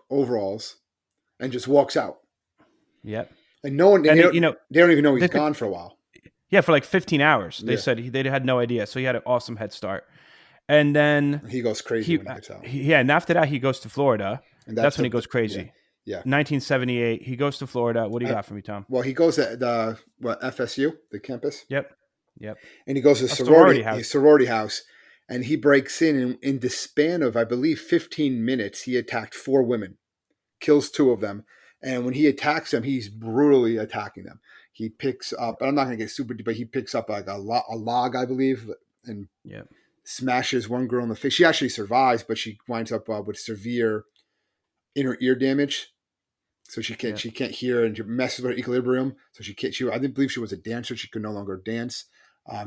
overalls and just walks out. Yep. And no one, they don't even know he's gone for a while. Yeah, for 15 hours. They said they had no idea. So he had an awesome head start. And then he goes crazy when he gets out. And after that, he goes to Florida. And that's when he goes crazy. Yeah. 1978, he goes to Florida. What do you got for me, Tom? Well, he goes to FSU, the campus. Yep. And he goes to a sorority house, and he breaks in the span of, I believe, 15 minutes. He attacked 4 women, kills 2 of them. And when he attacks them, he's brutally attacking them. He picks up, I'm not going to get super deep, but he picks up like a log, I believe, and smashes one girl in the face. She actually survives, but she winds up with severe inner ear damage. So she can't hear, and messes with her equilibrium. So I didn't believe she was a dancer. She could no longer dance.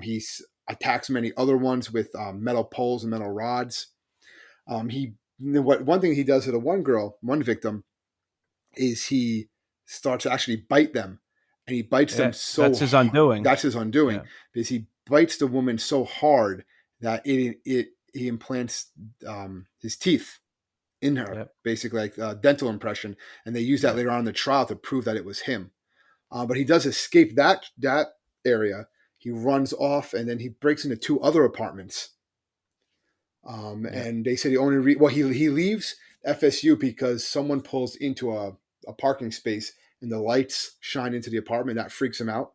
He attacks many other ones with metal poles and metal rods. One thing he does to the one victim, is he starts to actually bite them, and he bites them so that's his undoing. That's his undoing because he bites the woman so hard that he implants his teeth in her, basically like dental impression, and they use that later on in the trial to prove that it was him. But he does escape that area. He runs off, and then he breaks into 2 other apartments. And they said he leaves FSU because someone pulls into a parking space and the lights shine into the apartment. That freaks him out.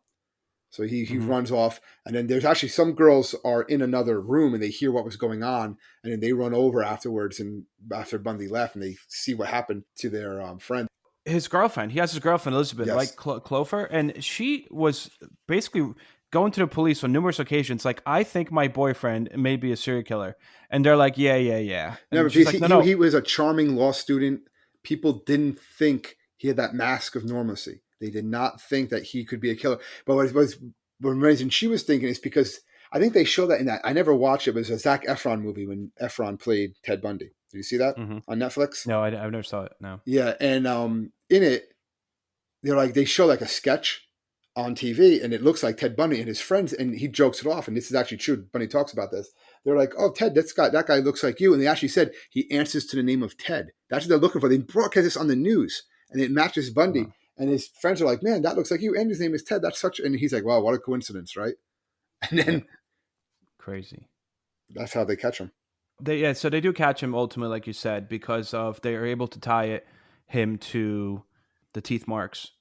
So he runs off, and then there's actually some girls are in another room and they hear what was going on, and then they run over afterwards, and after Bundy left, and they see what happened to their friend. His girlfriend. He has his girlfriend Elizabeth, Yes. like Clover, and she was basically going to the police on numerous occasions. Like, I think my boyfriend may be a serial killer, and they're like, yeah. No, And she's like, no. he was a charming law student. People didn't think he had that mask of normalcy. They did not think that he could be a killer. But the reason she was thinking is because I think they show that in that. I never watched it. It was a Zac Efron movie when Efron played Ted Bundy. Did you see that on Netflix? No, I've never saw it. No. Yeah, and in it, they show like a sketch on TV, and it looks like Ted Bundy and his friends, and he jokes it off. And this is actually true. Bundy talks about this. They're like, "Oh, Ted, that guy looks like you," and they actually said he answers to the name of Ted. That's what they're looking for. They broadcast this on the news, and it matches Bundy. Wow. And his friends are like, "Man, that looks like you," and his name is Ted. That's such, and he's like, "Wow, what a coincidence, right?" And then Crazy. that's how they catch him. So they do catch him ultimately, like you said, because of they are able to tie him to the teeth marks.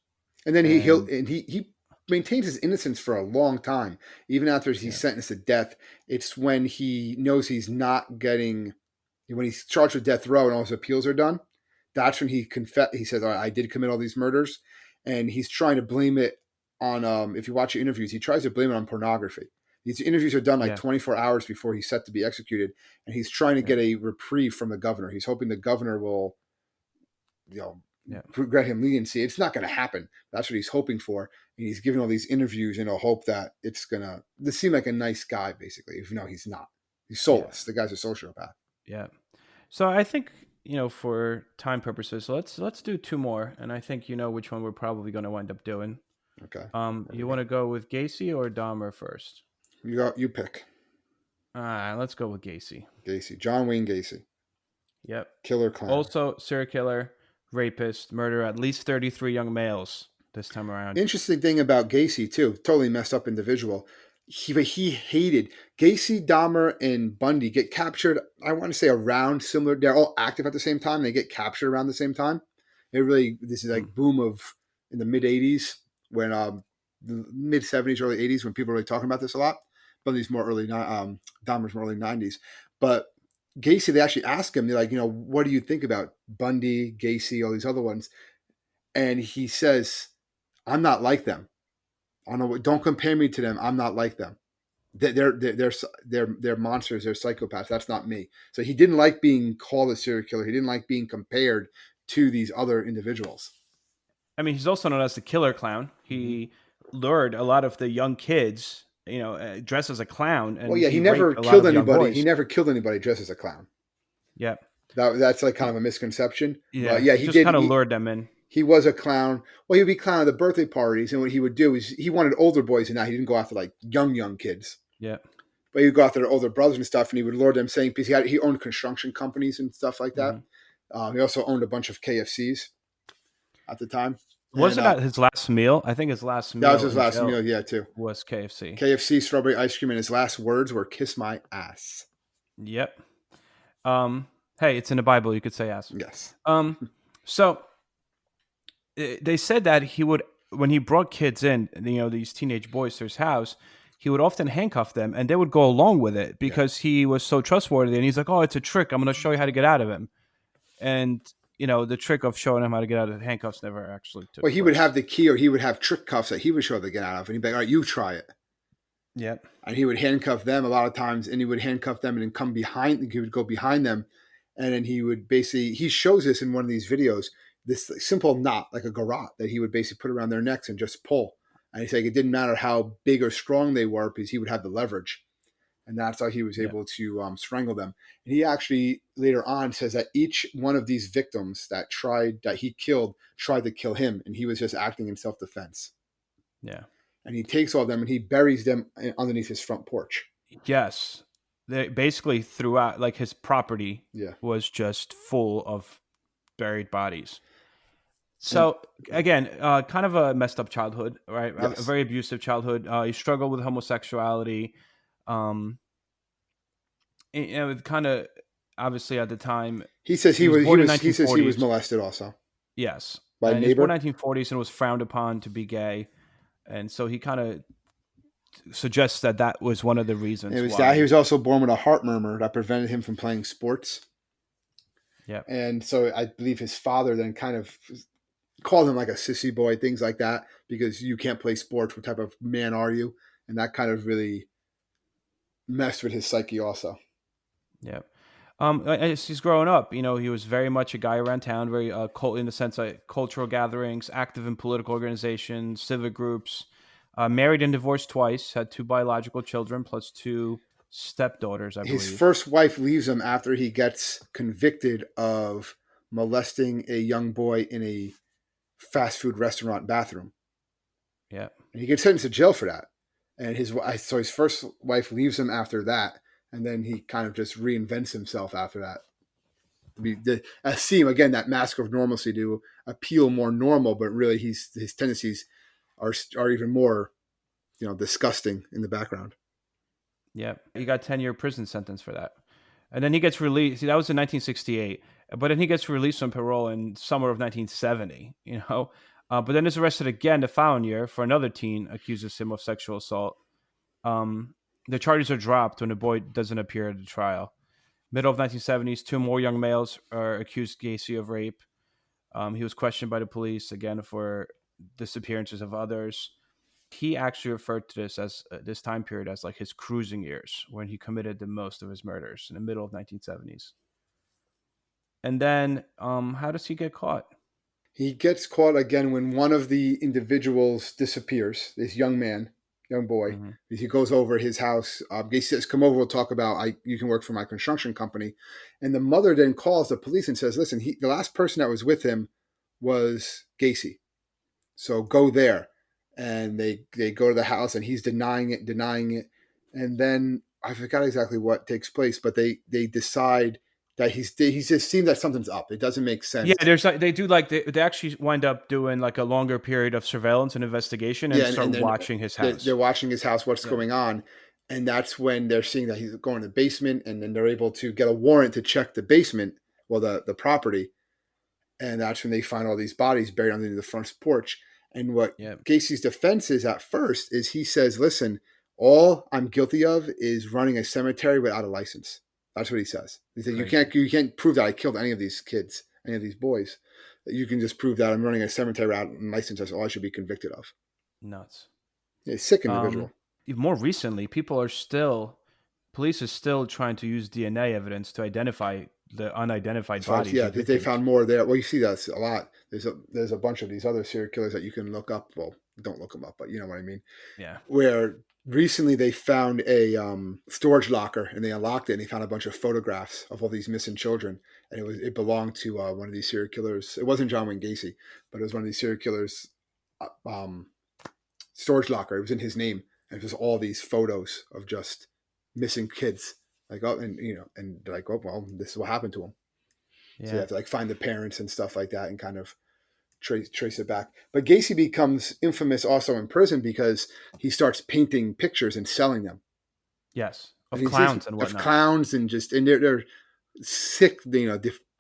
And then he maintains his innocence for a long time, even after he's sentenced to death. It's when he knows he's not getting, when he's charged with death row and all his appeals are done. That's when he says, "All right, I did commit all these murders," and he's trying to blame it on. If you watch the interviews, he tries to blame it on pornography. These interviews are done 24 hours before he's set to be executed, and he's trying to get a reprieve from the governor. He's hoping the governor will, grant him leniency. It's not going to happen. That's what he's hoping for, and he's giving all these interviews in a hope that it's gonna. This seem like a nice guy, basically. Even though he's not. He's soulless. The guy's a sociopath. Yeah. So I think, for time purposes, let's do two more, and I think which one we're probably going to wind up doing. Okay. You want to go with Gacy or Dahmer first? You pick. Let's go with Gacy. John Wayne Gacy. Yep. Killer clown. Also, serial killer, rapist, murder at least 33 young males this time around. Interesting thing about Gacy too, totally messed up individual. He hated Gacy, Dahmer, and Bundy get captured. I want to say around similar. They're all active at the same time. They get captured around the same time. This is like boom of in the mid '80s when the mid '70s, early '80s when people were really talking about this a lot. Bundy's more early, Dahmer's more early '90s. But Gacy, they actually ask him, they're like, what do you think about Bundy, Gacy, all these other ones? And he says, "I'm not like them. Don't compare me to them. I'm not like them. They're monsters. They're psychopaths. That's not me." So he didn't like being called a serial killer. He didn't like being compared to these other individuals. I mean, he's also known as the killer clown. He lured a lot of the young kids, dressed as a clown. And he never killed anybody. He never killed anybody dressed as a clown. Yeah. That's like kind of a misconception. Yeah. He just did kind of lured them in. He was a clown. Well, he would be clown at the birthday parties, and what he would do is he wanted older boys, and now he didn't go after like young kids. Yeah. But he would go after their older brothers and stuff, and he would lure them, saying because he owned construction companies and stuff like that. He also owned a bunch of KFCs at the time. Wasn't that his last meal? I think his last meal. That was his last meal, yeah, too. Was KFC. KFC strawberry ice cream, and his last words were "kiss my ass." Yep. Hey, it's in the Bible. You could say ass. Yes. So they said that he would, when he brought kids in, these teenage boys to his house, he would often handcuff them, and they would go along with it because he was so trustworthy. And he's like, "Oh, it's a trick. I'm going to show you how to get out of him." And the trick of showing him how to get out of the handcuffs never actually took place. He would have the key, or he would have trick cuffs that he would show them to get out of, and he'd be like, "All right, you try it." Yep. And he would handcuff them a lot of times, and he would handcuff them and then come behind. He would go behind them, and then he would basically. He shows this in one of these videos. This simple knot, like a garrote, that he would basically put around their necks and just pull. And he's like, it didn't matter how big or strong they were because he would have the leverage. And that's how he was able to strangle them. And he actually later on says that each one of these victims that he killed tried to kill him, and he was just acting in self-defense. Yeah. And he takes all of them and he buries them underneath his front porch. Yes. They basically throughout, like, his property was just full of buried bodies. So again, kind of a messed up childhood, right? Yes. A very abusive childhood. He struggled with homosexuality. And kind of obviously at the time, he says he was molested also. Yes, by a neighbor. He was born in 1940s and was frowned upon to be gay, and so he kind of suggests that that was one of the reasons. And it was why. that he was also born with a heart murmur that prevented him from playing sports. Yeah. And so I believe his father then kind of called him like a sissy boy, things like that, because you can't play sports. What type of man are you? And that kind of really messed with his psyche also. Yeah. As he's growing up, he was very much a guy around town, very in the sense of cultural gatherings, active in political organizations, civic groups, married and divorced twice, had 2 biological children plus 2 stepdaughters, I believe. His first wife leaves him after he gets convicted of molesting a young boy in a fast food restaurant bathroom. Yeah. And he gets sentenced to jail for that. And his first wife leaves him after that. And then he kind of just reinvents himself after that. Seem again that mask of normalcy to appeal more normal, but really his tendencies are even more, disgusting in the background. Yeah, he got 10-year prison sentence for that, and then he gets released. See, that was in 1968, but then he gets released on parole in summer of 1970. But then is arrested again the following year for another teen accuses him of sexual assault. The charges are dropped when the boy doesn't appear at the trial. Middle of 1970s, 2 more young males are accused Gacy of rape. He was questioned by the police again for disappearances of others. He actually referred to this as this time period as like his cruising years, when he committed the most of his murders in the middle of 1970s. And then, how does he get caught? He gets caught again when one of the individuals disappears. This young boy. Mm-hmm. He goes over his house. He says, "Come over. We'll talk about. You can work for my construction company." And the mother then calls the police and says, "Listen, the last person that was with him was Gacy. So go there." And they go to the house, and he's denying it. And then I forgot exactly what takes place, but they decide that he's just seems that something's up. It doesn't make sense. Yeah, they actually wind up doing like a longer period of surveillance and investigation and start watching his house. They're watching his house, what's going on. And that's when they're seeing that he's going to the basement, and then they're able to get a warrant to check the basement, the property. And that's when they find all these bodies buried underneath the front porch. And what Gacy's defense is at first is he says, "Listen, all I'm guilty of is running a cemetery without a license." That's what he says. He said, "You can't prove that I killed any of these kids, any of these boys. You can just prove that I'm running a cemetery without a license. That's all I should be convicted of." Nuts. Yeah, he's a sick individual. More recently, police is still trying to use DNA evidence to identify the unidentified bodies. Yeah, they found more there. Well, you see that a lot. There's a bunch of these other serial killers that you can look up. Well, don't look them up, but you know what I mean. Yeah. Where recently they found a storage locker, and they unlocked it, and they found a bunch of photographs of all these missing children, and it belonged to one of these serial killers. It wasn't John Wayne Gacy, but it was one of these serial killers' storage locker. It was in his name, and it was all these photos of just missing kids. Like, oh, and they're like, "Oh, well, this is what happened to them." Yeah. So you have to like find the parents and stuff like that, and kind of trace it back. But Gacy becomes infamous also in prison because he starts painting pictures and selling them. Yes, of clowns and whatnot. Of clowns and they're sick,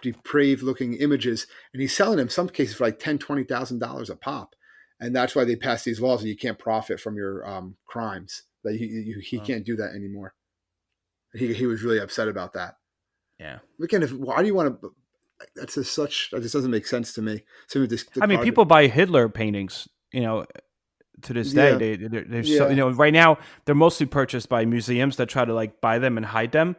depraved looking images, and he's selling them in some cases for like $10,000-$20,000 a pop. And that's why they pass these laws that you can't profit from your crimes. That he can't do that anymore. He was really upset about that. Yeah. Again, why do you want to? That just doesn't make sense to me. People buy Hitler paintings, to this day. They're so, right now they're mostly purchased by museums that try to like buy them and hide them.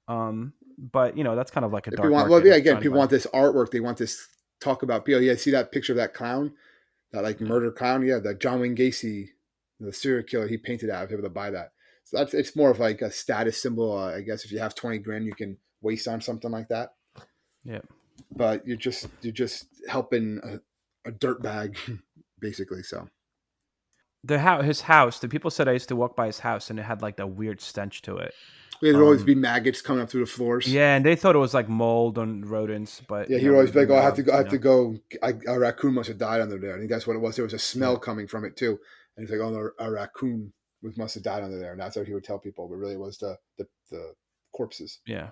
But that's kind of like a dark market. Well, yeah, again, people want this artwork. They want this talk about people. Yeah, see that picture of that clown, that like murder clown. Yeah, that John Wayne Gacy, the serial killer, he painted that. I was able to buy that. So it's more of like a status symbol. I guess if you have $20,000, you can waste on something like that. Yeah. But you're just helping a dirtbag, basically. So his house. The people said I used to walk by his house, and it had like that weird stench to it. There'd always be maggots coming up through the floors. Yeah, and they thought it was like mold and rodents. But yeah, he would always be like, "Oh, I have to go. A raccoon must have died under there." I think that's what it was. There was a smell coming from it too, and he's like, "Oh, a raccoon must have died under there," and that's what he would tell people. But really, it was the corpses. Yeah.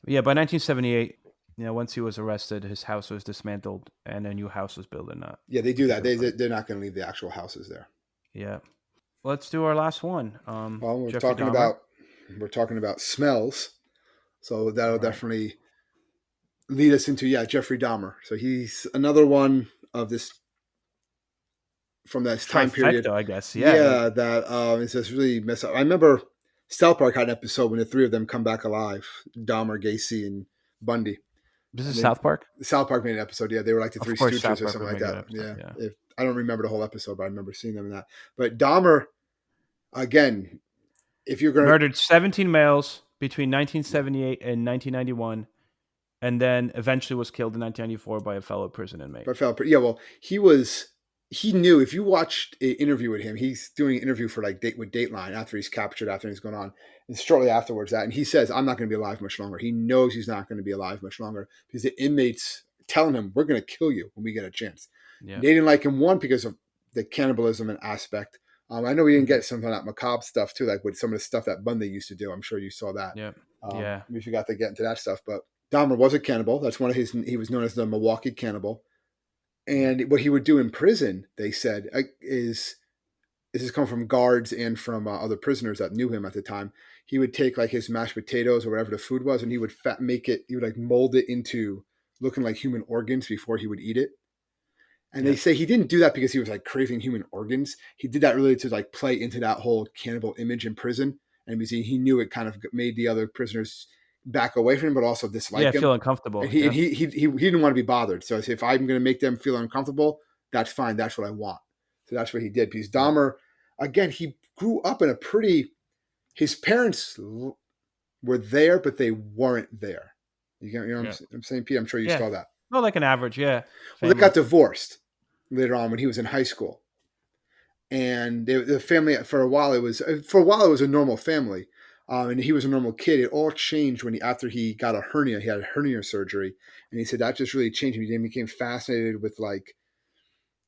By 1978. Once he was arrested, his house was dismantled and a new house was built. Yeah, they do that. They're not going to leave the actual houses there. Yeah. let's do our last one. Well, Jeffrey Dahmer. we're talking about smells, so that'll All right. definitely lead us into Jeffrey Dahmer. So he's another one of this from this time period. Trifecta, I guess. Yeah. Yeah, that is just really messed up. I remember South Park had an episode when the three of them come back alive: Dahmer, Gacy, and Bundy. This And is then South Park. South Park made an episode. Yeah, they were like the Of Three course, South Stooges or Park something would like make a good that. episode. Yeah, Yeah. if I don't remember the whole episode, but I remember seeing them in that. But Dahmer, again, if you're gonna Murdered 17 males between 1978 and 1991, and then eventually was killed in 1994 by a fellow prison inmate. But well, he knew if you watched an interview with him, he's doing an interview for like with Dateline after he's captured, after he's going on, and shortly afterwards and he says, I'm not going to be alive much longer. He knows he's not going to be alive much longer because the inmates telling him, we're going to kill you when we get a chance. Yeah. They didn't like him, one, because of the cannibalism and aspect. I know we didn't get some of that macabre stuff too, like with some of the stuff that Bundy used to do. I'm sure you saw that. Yeah. We forgot to get into that stuff, but Dahmer was a cannibal. That's one of his. He was known as the Milwaukee Cannibal. And what he would do in prison, they said, is this has come from guards and from other prisoners that knew him at the time. He would take like his mashed potatoes or whatever the food was, and he would make it. He would like mold it into looking like human organs before he would eat it. And they say he didn't do that because he was like craving human organs. He did that really to like play into that whole cannibal image in prison, and he knew it kind of made the other prisoners back away from him, but also dislike him. Feel uncomfortable. And he didn't want to be bothered. So I said, if I'm going to make them feel uncomfortable, that's fine. That's what I want. So that's what he did. Because Dahmer, again, he grew up in a pretty. His parents were there, but they weren't there. You know what I'm saying, Pete? I'm sure you saw that. Well, like an average, yeah. Well, they got divorced later on when he was in high school, and the family for a while it was a normal family. And he was a normal kid. It all changed after he got a hernia. He had a hernia surgery, and he said that just really changed him. He became fascinated with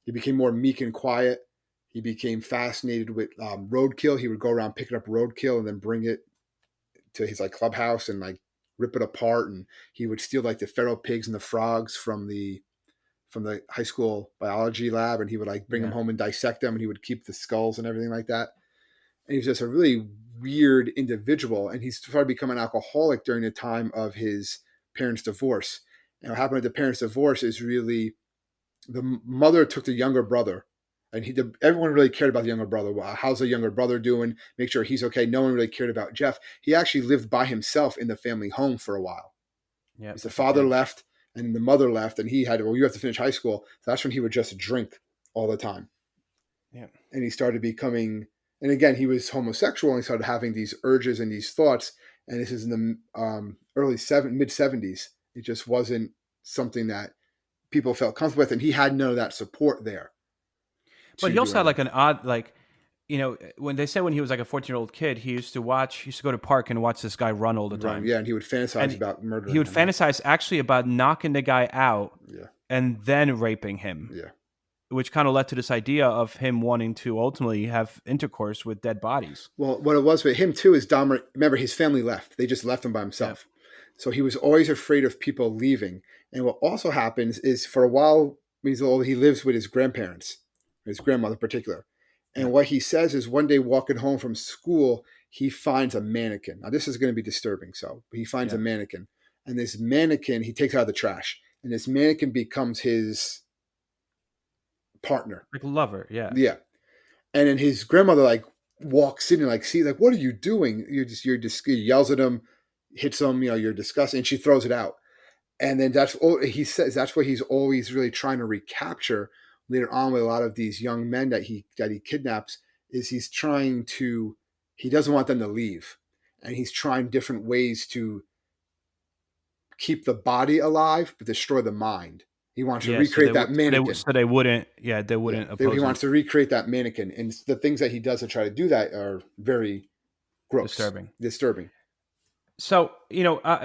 he became more meek and quiet. He became fascinated with roadkill. He would go around picking up roadkill and then bring it to his like clubhouse and like rip it apart. And he would steal like the feral pigs and the frogs from the high school biology lab, and he would like bring them home and dissect them, and he would keep the skulls and everything like that. And he was just a really weird individual, and he started becoming an alcoholic during the time of his parents' divorce. And what happened with the parents' divorce is really the mother took the younger brother, and everyone really cared about the younger brother. Well, how's the younger brother doing? Make sure he's okay. No one really cared about Jeff. He actually lived by himself in the family home for a while. Yeah, the father left and the mother left, and he had, you have to finish high school. So that's when he would just drink all the time. Yeah, and he started becoming. And again, he was homosexual and he started having these urges and these thoughts. And this is in the mid 70s. It just wasn't something that people felt comfortable with. And he had none of that support there. But he also had like an odd, like, when they said when he was like a 14-year-old kid, he used to go to park and watch this guy run all the time. Yeah, and he would fantasize about murder. He would fantasize actually about knocking the guy out and then raping him. Yeah. Which kind of led to this idea of him wanting to ultimately have intercourse with dead bodies. Well, what it was with him too is Dahmer, remember his family left. They just left him by himself. Yeah. So he was always afraid of people leaving. And what also happens is for a while, when he's old, he lives with his grandparents, his grandmother in particular. And what he says is one day walking home from school, he finds a mannequin. Now this is going to be disturbing. So he finds a mannequin, and this mannequin, he takes out of the trash, and this mannequin becomes his partner, like lover. Yeah. And then his grandmother like walks in and like, see, like, what are you doing? He yells at him, hits him, you're disgusting, and she throws it out. And then he says that's what he's always really trying to recapture later on with a lot of these young men that he kidnaps, is he doesn't want them to leave, and he's trying different ways to keep the body alive but destroy the mind. He wants to recreate that mannequin. So they wouldn't oppose he wants to recreate that mannequin. And the things that he does to try to do that are very gross. Disturbing. So,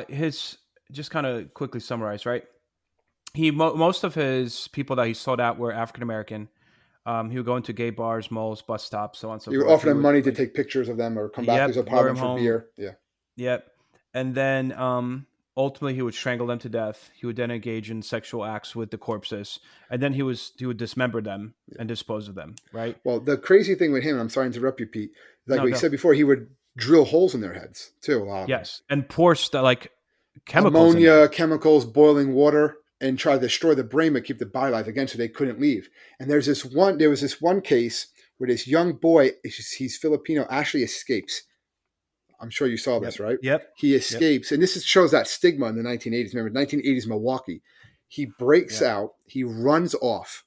his, just kind of quickly summarize, right? Most of his people that he sought out were African-American. He would go into gay bars, malls, bus stops, so on and so forth. He would offer them money to take pictures of them or come back to his apartment for beer. Yeah. Yep. And then ultimately he would strangle them to death. He would then engage in sexual acts with the corpses, and then he would dismember them and dispose of them. Right? Well, the crazy thing with him, I'm sorry to interrupt you, Pete. Like No, what you go. said before, he would drill holes in their heads too. A lot of them. Yes, and pour like chemicals in Ammonia, them. chemicals, boiling water, and try to destroy the brain but keep the body alive again, so they couldn't leave. And there was this one case where this young boy, he's Filipino, actually escapes. I'm sure you saw this, right? Yep. He escapes, and shows that stigma in the 1980s. Remember, 1980s Milwaukee. He breaks out, he runs off,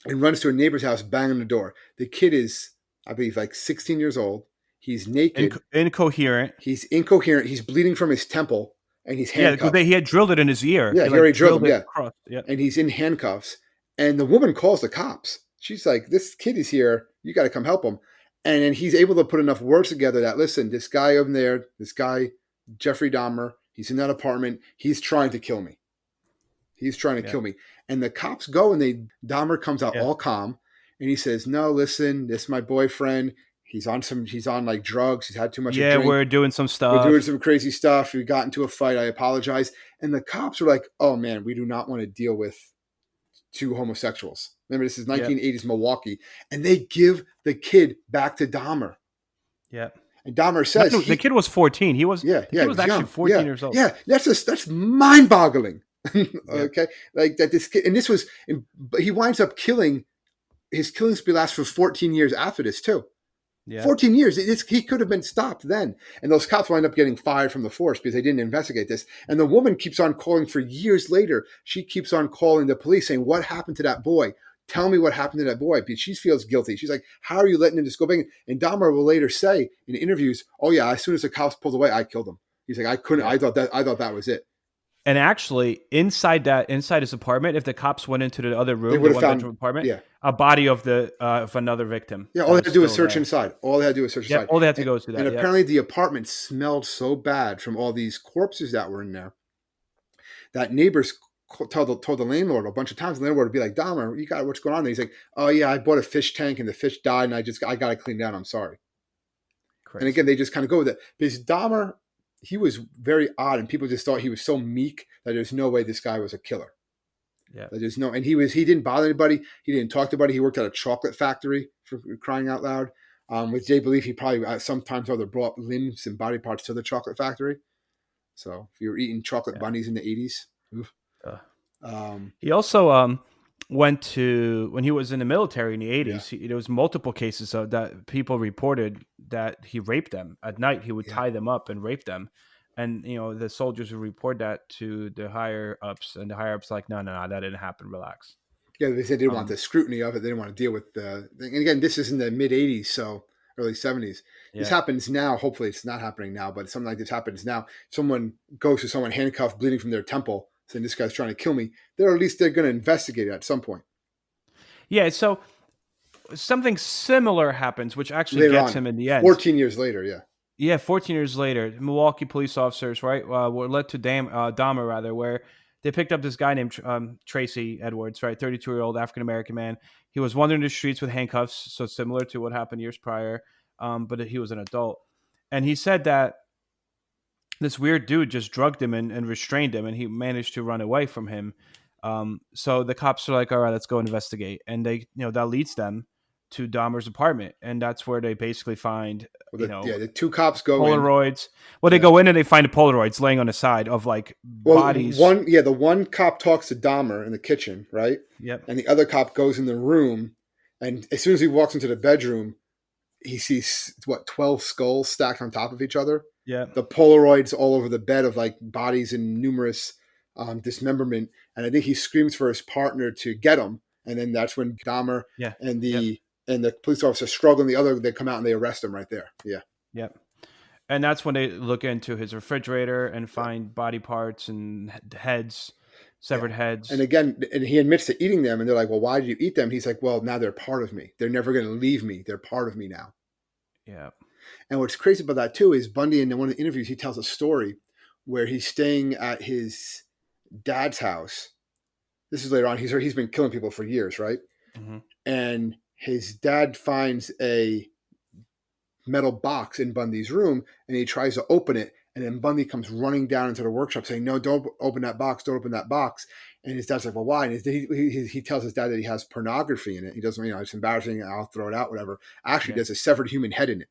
and runs to a neighbor's house, banging the door. The kid is, I believe, like 16 years old. He's naked. Incoherent. He's incoherent. He's bleeding from his temple, and he's Yeah, handcuffed. because he had drilled it in his ear. Yeah, he already drilled him. Yeah. Across. Yeah. And he's in handcuffs. And the woman calls the cops. She's like, this kid is here. You got to come help him. And then he's able to put enough words together that, listen, this guy over there, this guy, Jeffrey Dahmer, he's in that apartment. He's trying to kill me. He's trying to kill me. And the cops go, and Dahmer comes out all calm. And he says, no, listen, this is my boyfriend. He's on like drugs. He's had too much. Yeah, we're doing some stuff. We're doing some crazy stuff. We got into a fight. I apologize. And the cops were like, oh man, we do not want to deal with two homosexuals. Remember, this is 1980s Milwaukee. And they give the kid back to Dahmer. Yeah. And Dahmer says the kid was 14. He was he was actually young. 14 years old. Yeah, that's mind-boggling. Okay, like that. This kid, and this was, he winds up killing. His killing spree lasts for 14 years after this too. Yeah. 14 years. He could have been stopped then. And those cops wind up getting fired from the force because they didn't investigate this. And the woman keeps on calling for years later. She keeps on calling the police saying, what happened to that boy? Tell me what happened to that boy. Because she feels guilty. She's like, how are you letting him just go back? And Dahmer will later say in interviews, oh yeah, as soon as the cops pulled away, I killed him. He's like, I couldn't. I thought that was it. And actually, inside his apartment, if the cops went into the other room, the one-bedroom apartment, a body of another victim. Yeah, all they had to do was search inside. All they had to do was search inside. All they had to go is do that. And apparently, the apartment smelled so bad from all these corpses that were in there that neighbors told the landlord a bunch of times. The landlord would be like, Dahmer, you got what's going on? And he's like, oh yeah, I bought a fish tank and the fish died, and I got to clean down. I'm sorry. Crazy. And again, they just kind of go with it because Dahmer, he was very odd, and people just thought he was so meek that there's no way this guy was a killer. Yeah, there's no, and he didn't bother anybody. He didn't talk to anybody. He worked at a chocolate factory, for crying out loud. Which they believe he probably sometimes brought limbs and body parts to the chocolate factory. So if you were eating chocolate bunnies in the 80s, he also went to, when he was in the military in the 80s. There was multiple cases of that people reported that he raped them at night. He would tie them up and rape them. And, the soldiers would report that to the higher ups, and the higher ups like, no, that didn't happen. Relax. Yeah, they said they didn't want the scrutiny of it. They didn't want to deal with the thing. And again, this is in the mid 80s, so early 70s. Yeah. This happens now. Hopefully it's not happening now, but something like this happens now. Someone goes to someone handcuffed, bleeding from their temple, saying this guy's trying to kill me. They're going to investigate it at some point. Yeah, so something similar happens, which actually gets him in the end. 14 years later, yeah. Yeah, 14 years later, Milwaukee police officers, right, were led to Dahmer, rather, where they picked up this guy named Tracy Edwards, right, 32-year-old African-American man. He was wandering the streets with handcuffs, so similar to what happened years prior, but he was an adult. And he said that this weird dude just drugged him and restrained him, and he managed to run away from him. So the cops are like, all right, let's go investigate. And they, that leads them to Dahmer's apartment, and that's where they basically find, the two cops go Polaroids. Well, they go in and they find the Polaroids laying on the side of bodies. The one cop talks to Dahmer in the kitchen, right? Yep. And the other cop goes in the room, and as soon as he walks into the bedroom, he sees 12 skulls stacked on top of each other. Yeah. The Polaroids all over the bed of bodies and numerous dismemberment, and I think he screams for his partner to get him, and then that's when Dahmer and the police officer struggle, and they come out and they arrest him right there. Yeah. Yep. And that's when they look into his refrigerator and find body parts and heads, severed heads. And again, and he admits to eating them, and they're like, well, why did you eat them? He's like, well, now they're part of me. They're never going to leave me. They're part of me now. Yeah. And what's crazy about that too is Bundy, in one of the interviews, he tells a story where he's staying at his dad's house. This is later on. He's been killing people for years, right? Mm-hmm. And his dad finds a metal box in Bundy's room, and he tries to open it, And then Bundy comes running down into the workshop saying, no, don't open that box. Don't open that box. And his dad's like, well, why? And he tells his dad that he has pornography in it. He doesn't, it's embarrassing. I'll throw it out, whatever. Actually, there's a severed human head in it.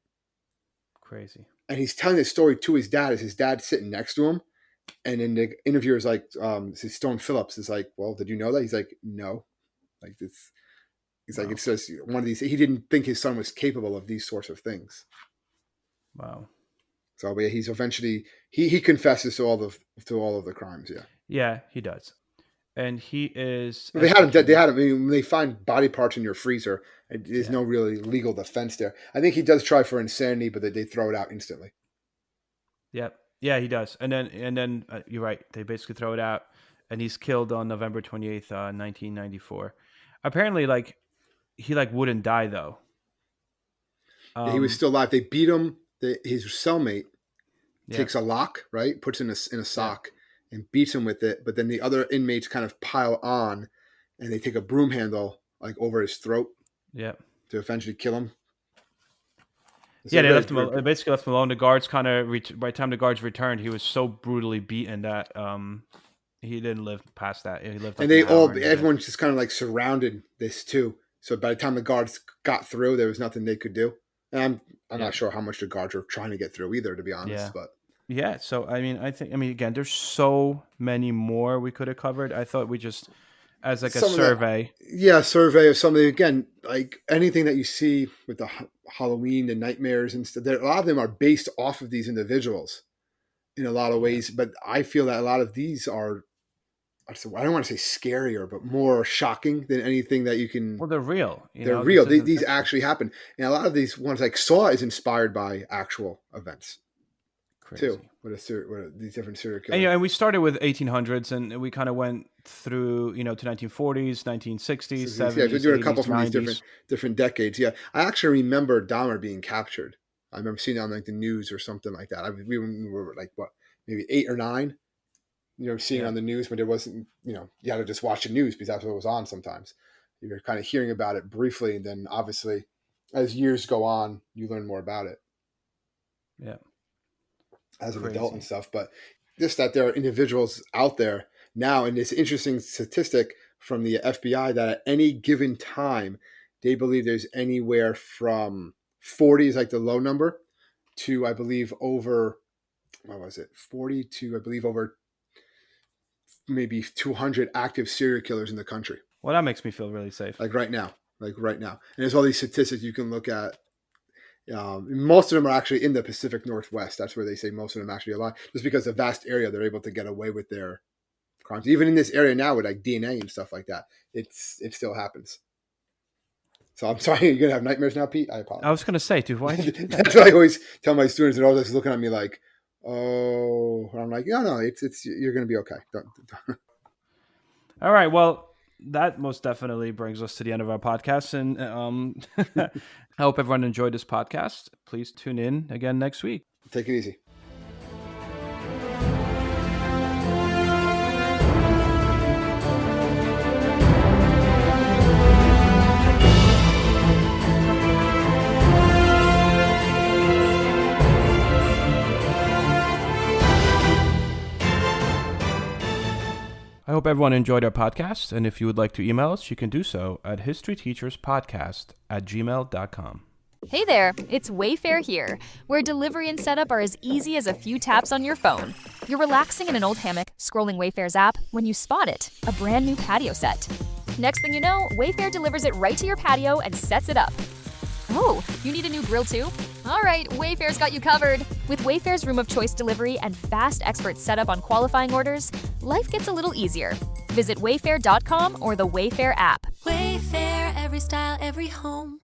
Crazy. And he's telling this story to his dad as his dad's sitting next to him. And then the interviewer is like, Stone Phillips is like, well, did you know that? He's like, no. Like this. He's like, it's just one of these. He didn't think his son was capable of these sorts of things. Wow. So yeah, he's eventually he confesses to all of the crimes. Yeah. Yeah, he does. And he is. They had him dead. They had him. I mean, when they find body parts in your freezer, there's no really legal defense there. I think he does try for insanity, but they throw it out instantly. Yep. Yeah, he does. And then you're right. They basically throw it out, and he's killed on November 28th, 1994. Apparently, he wouldn't die though. He was still alive. They beat him. His cellmate takes a lock, right? Puts it in a sock and beats him with it. But then the other inmates kind of pile on, and they take a broom handle over his throat. Yeah. To eventually kill him. They left him. They basically left him alone. The guards by the time the guards returned, he was so brutally beaten that he didn't live past that. He lived. And everyone just kind of surrounded this too. So by the time the guards got through, there was nothing they could do. And I'm not sure how much the guards were trying to get through either, to be honest. But so I mean, again, there's so many more we could have covered. I thought we just as a survey. Survey of something. Again, anything that you see with the Halloween, the nightmares and stuff. A lot of them are based off of these individuals in a lot of ways. But I feel that a lot of these are, I don't want to say scarier, but more shocking than anything that you can. Well, they're real. They're real. These actually happen. And a lot of these ones, Saw, is inspired by actual events. Crazy. Too. With these different serial killers. And we started with 1800s, and we kind of went through, to 1940s, 1960s, 70s. Yeah, we're doing a couple 80s, from 90s. these different decades. Yeah, I actually remember Dahmer being captured. I remember seeing it on the news or something like that. We were maybe 8 or 9. Seeing it on the news, but it wasn't. You had to just watch the news because that's what was on. Sometimes you're kind of hearing about it briefly, and then obviously, as years go on, you learn more about it. Yeah. As an adult and stuff, but just that there are individuals out there now, and this interesting statistic from the FBI that at any given time, they believe there's anywhere from 40 is the low number to, I believe, over, 40 to, I believe, over maybe 200 active serial killers in the country. Well, that makes me feel really safe. Right now. And there's all these statistics you can look at. Most of them are actually in the Pacific Northwest. That's where they say most of them actually alive, just because the vast area they're able to get away with their crimes. Even in this area now with DNA and stuff like that, it still happens. So I'm sorry, you're gonna have nightmares now, Pete. I apologize. I was gonna say, dude, why did you do that? That's what I always tell my students. They're always looking at me like, "Oh," and I'm like, "No, it's you're gonna be okay." Don't. All right, well. That most definitely brings us to the end of our podcast. And I hope everyone enjoyed this podcast. Please tune in again next week. Take it easy. I hope everyone enjoyed our podcast, and if you would like to email us, you can do so at historyteacherspodcast@gmail.com. Hey there, it's Wayfair here, where delivery and setup are as easy as a few taps on your phone. You're relaxing in an old hammock, scrolling Wayfair's app, when you spot it, a brand new patio set. Next thing you know, Wayfair delivers it right to your patio and sets it up. Oh, you need a new grill too? All right, Wayfair's got you covered. With Wayfair's Room of Choice delivery and fast expert setup on qualifying orders, life gets a little easier. Visit wayfair.com or the Wayfair app. Wayfair, every style, every home.